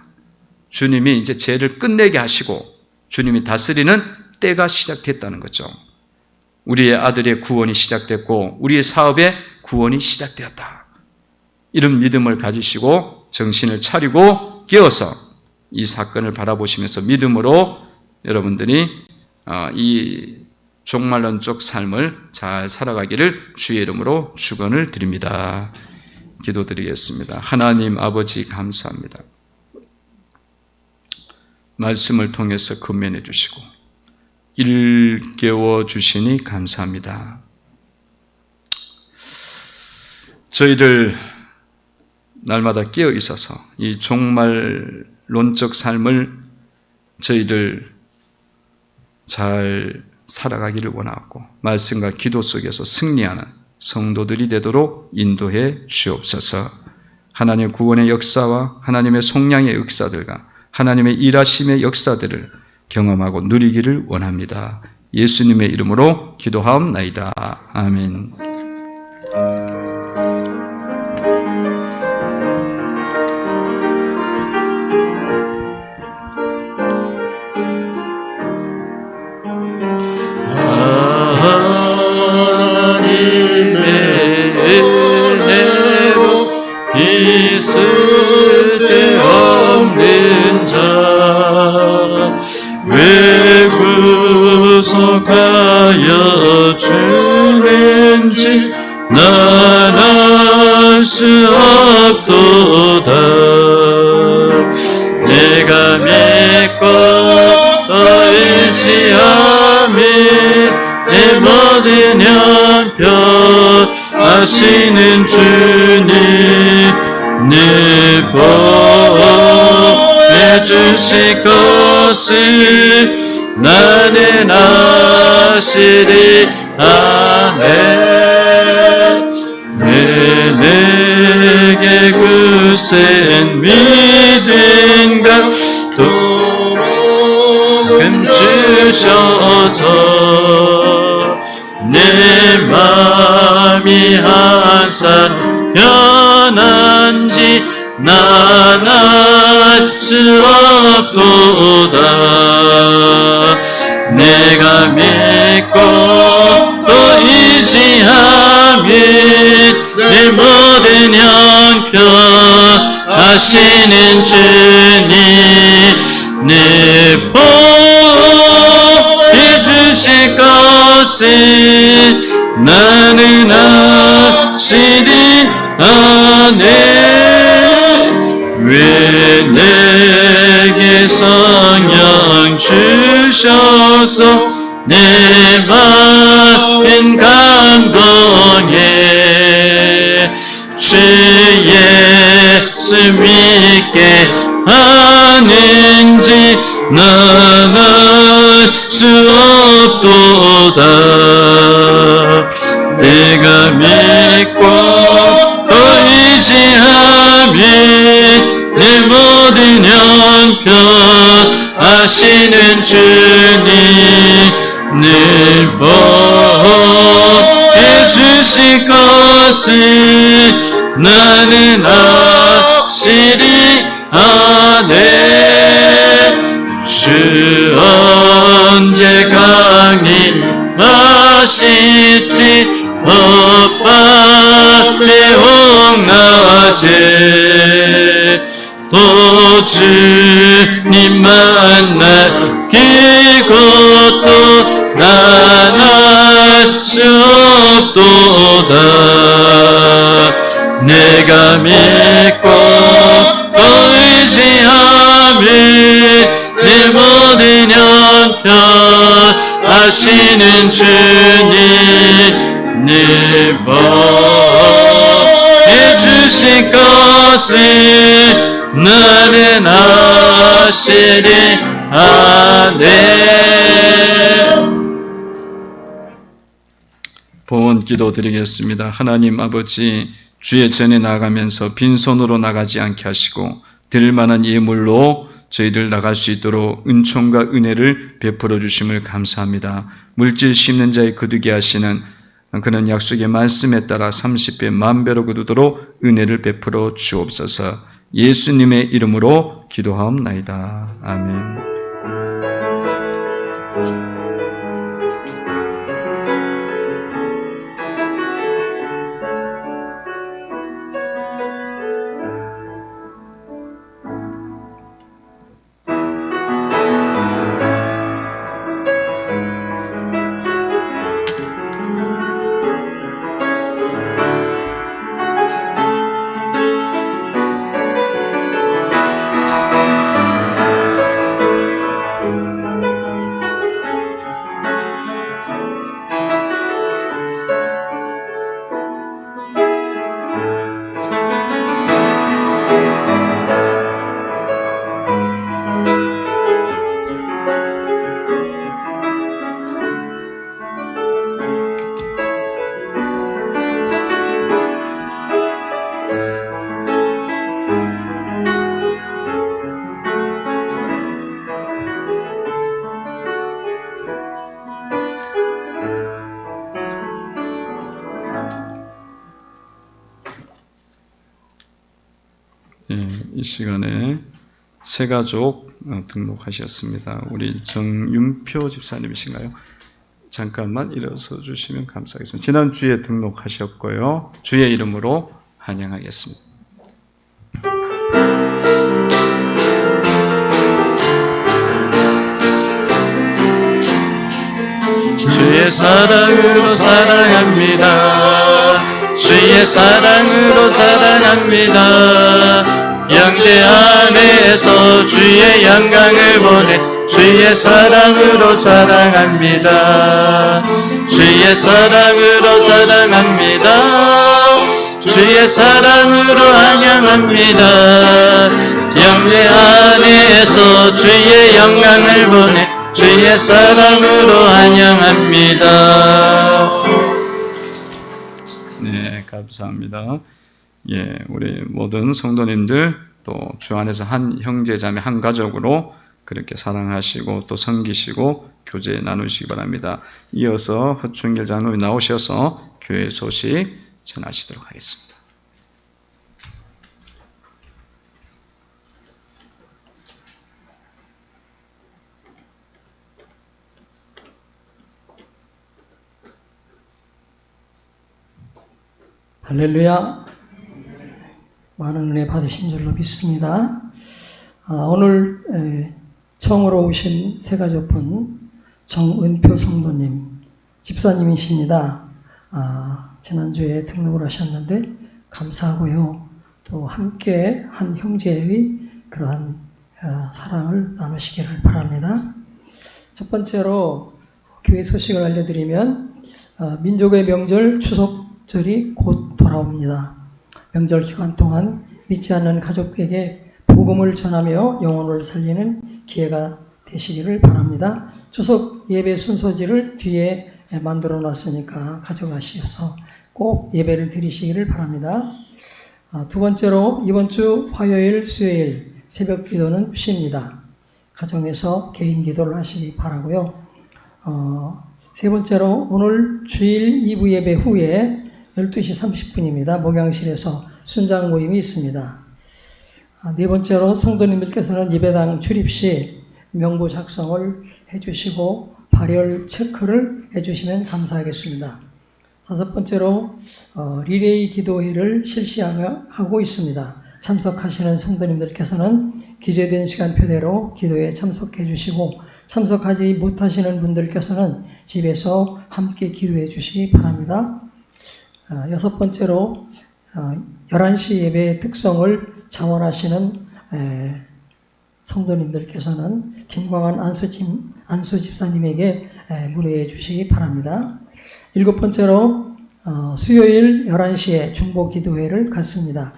주님이 이제 죄를 끝내게 하시고 주님이 다스리는 때가 시작됐다는 거죠. 우리의 아들의 구원이 시작됐고 우리의 사업의 구원이 시작되었다. 이런 믿음을 가지시고 정신을 차리고 깨어서 이 사건을 바라보시면서 믿음으로 여러분들이 이 종말론적 삶을 잘 살아가기를 주의 이름으로 축원을 드립니다. 기도드리겠습니다. 하나님 아버지 감사합니다. 말씀을 통해서 건면해 주시고 일깨워 주시니 감사합니다. 저희들 날마다 깨어 있어서 이 종말론적 삶을 저희들 잘 살아가기를 원하고 말씀과 기도 속에서 승리하는 성도들이 되도록 인도해 주옵소서. 하나님의 구원의 역사와 하나님의 속량의 역사들과 하나님의 일하심의 역사들을 경험하고 누리기를 원합니다. 예수님의 이름으로 기도하옵나이다. 아멘. 있을 데 없는 자 왜 구속하여 주는지 난 알 수 없도다. 내가 믿고 의지하며 내 모든 형편 하시는 주님 늘 보내주실 것을 나는 아시리. 아멘. 왜 내게 굳센 믿음과 도움 주셔서 내 맘이 항상 편한지 난 알 수 없도다. 내가 믿고 또 의지하며 내 모든 형편 하시는 주님 내 보호해 주실 것을 나는 확실히 아네. 왜 내게 성령 주셔서 내 마음 감동해. 주 예수 믿게 하는지 난 알 수 없도다. 내가 믿고 또 의지하며 내 모든 형편 하시는 주님 늘 보호해 주실 것을 나는 확실히 아네. 주 언제 강림하실지 엇박의 홍낮에 또 주님 만나 그것도 난 알 수 없도다. 내가 믿고 또 의지하며 내 모든 형편 하시는 주님 늘 보호해 주실 것을 나는 확실히 아네. 봉헌 기도 드리겠습니다. 하나님 아버지, 주의 전에 나가면서 빈손으로 나가지 않게 하시고 드릴 만한 예물로 저희들 나갈 수 있도록 은총과 은혜를 베풀어 주심을 감사합니다. 물질 심는 자의 거두게 하시는 그런 약속의 말씀에 따라 30배 만배로 거두도록 은혜를 베풀어 주옵소서. 예수님의 이름으로 기도하옵나이다. 아멘. 이 시간에 새가족 등록하셨습니다. 우리 정윤표 집사님이신가요? 잠깐만 일어서 주시면 감사하겠습니다. 지난주에 등록하셨고요. 주의 이름으로 환영하겠습니다. 주의 사랑으로 사랑합니다. 주의 사랑으로 사랑합니다. 형제 안에서 주의 영광을 보내 주의 사랑으로 사랑합니다. 주의 사랑으로 사랑합니다. 주의 사랑으로 환영합니다. 형제 안에서 주의 영광을 보내 주의 사랑으로 환영합니다. 네, 감사합니다. 예, 우리 모든 성도님들 또 주 안에서 한 형제자매 한 가족으로 그렇게 사랑하시고 또 섬기시고 교제 나누시기 바랍니다. 이어서 허충길 장로님 나오셔서 교회 소식 전하시도록 하겠습니다. 할렐루야. 많은 은혜 받으신 줄로 믿습니다. 오늘 처음으로 오신 새 가족분 정은표 성도님 집사님이십니다. 지난주에 등록을 하셨는데 감사하고요. 또 함께 한 형제의 그러한 사랑을 나누시기를 바랍니다. 첫 번째로 교회 소식을 알려드리면 민족의 명절 추석절이 곧 돌아옵니다. 명절 기간 동안 믿지 않는 가족에게 복음을 전하며 영혼을 살리는 기회가 되시기를 바랍니다. 추석 예배 순서지를 뒤에 만들어 놨으니까 가져가셔서 꼭 예배를 드리시기를 바랍니다. 두 번째로 이번 주 화요일, 수요일 새벽 기도는 쉽니다. 가정에서 개인 기도를 하시기 바라고요. 세 번째로 오늘 주일 2부 예배 후에 12시 30분입니다. 목양실에서 순장 모임이 있습니다. 네 번째로 성도님들께서는 예배당 출입 시 명부 작성을 해주시고 발열 체크를 해주시면 감사하겠습니다. 다섯 번째로 리레이 기도회를 실시하고 있습니다. 참석하시는 성도님들께서는 기재된 시간표대로 기도에 참석해 주시고 참석하지 못하시는 분들께서는 집에서 함께 기도해 주시기 바랍니다. 여섯 번째로 11시 예배의 특성을 자원하시는 성도님들께서는 김광환 안수 집사님에게 문의해 주시기 바랍니다. 일곱 번째로 수요일 11시에 중보 기도회를 갖습니다.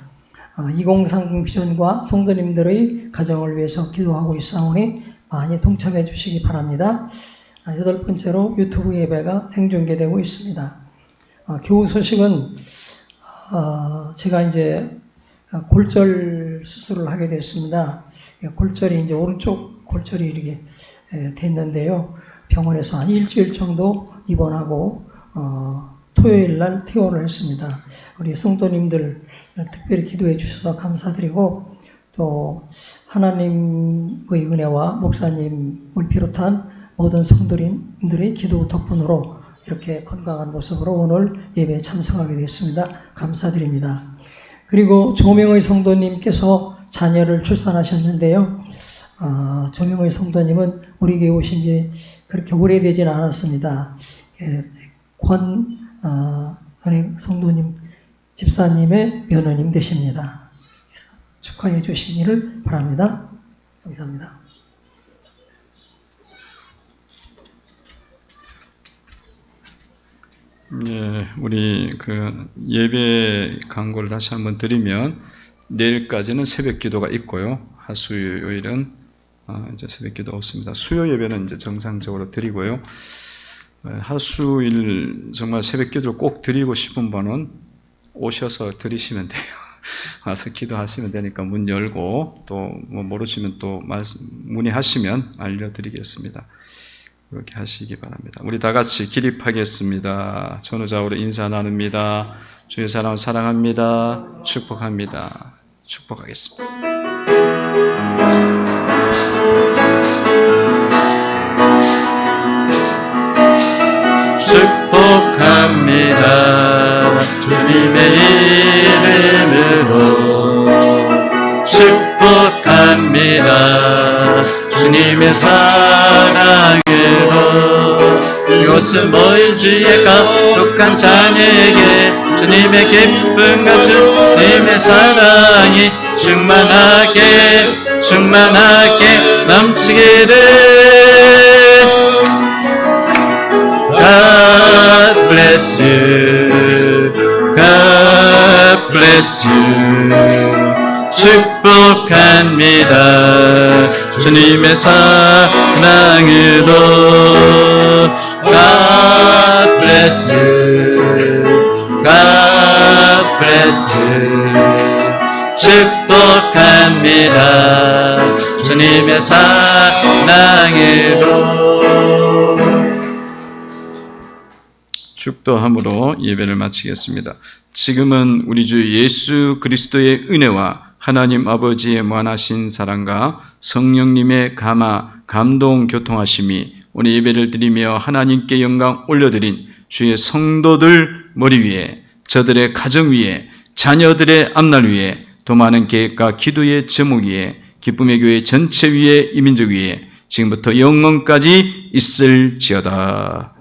2030 비전과 성도님들의 가정을 위해서 기도하고 있사오니 많이 동참해 주시기 바랍니다. 여덟 번째로 유튜브 예배가 생중계되고 있습니다. 교우 소식은 제가 이제 골절 수술을 하게 됐습니다. 골절이 이제 오른쪽 골절이 이렇게 됐는데요. 병원에서 한 일주일 정도 입원하고 토요일 날 퇴원을 했습니다. 우리 성도님들 특별히 기도해 주셔서 감사드리고 또 하나님의 은혜와 목사님을 비롯한 모든 성도님들의 기도 덕분으로 이렇게 건강한 모습으로 오늘 예배에 참석하게 됐습니다. 감사드립니다. 그리고 조명의 성도님께서 자녀를 출산하셨는데요. 조명의 성도님은 우리 교회 오신 지 그렇게 오래되진 않았습니다. 은혜 성도님 집사님의 며느님 되십니다. 그래서 축하해 주시기를 바랍니다. 감사합니다. 예, 우리 예배 광고를 다시 한번 드리면 내일까지는 새벽 기도가 있고요. 하수요일은 이제 새벽 기도 없습니다. 수요 예배는 이제 정상적으로 드리고요. 하수일 정말 새벽 기도를 꼭 드리고 싶은 분은 오셔서 드리시면 돼요. 와서 기도하시면 되니까 문 열고 또 뭐 모르시면 또 문의하시면 알려드리겠습니다. 그렇게 하시기 바랍니다. 우리 다 같이 기립하겠습니다. 전우좌우로 인사 나눕니다. 주의 사랑 사랑합니다. 축복합니다. 축복하겠습니다. 축복합니다. 주님의 이름으로 축복합니다. 주님의 사랑으로 이곳은 모인 주의 거룩한 자녀에게 주님의 기쁨과 주님의 사랑이 충만하게 넘치기를. God bless you. God bless you. 축복합니다. 주님의 사랑으로. God bless you. God bless you. 축복합니다. 주님의 사랑으로. 축도함으로 예배를 마치겠습니다. 지금은 우리 주 예수 그리스도의 은혜와 하나님 아버지의 무한하신 사랑과 성령님의 감동 교통하심이 오늘 예배를 드리며 하나님께 영광 올려드린 주의 성도들 머리 위에 저들의 가정 위에, 자녀들의 앞날 위에, 더 많은 계획과 기도의 제목 위에, 기쁨의 교회 전체 위에, 이민족 위에 지금부터 영원까지 있을지어다.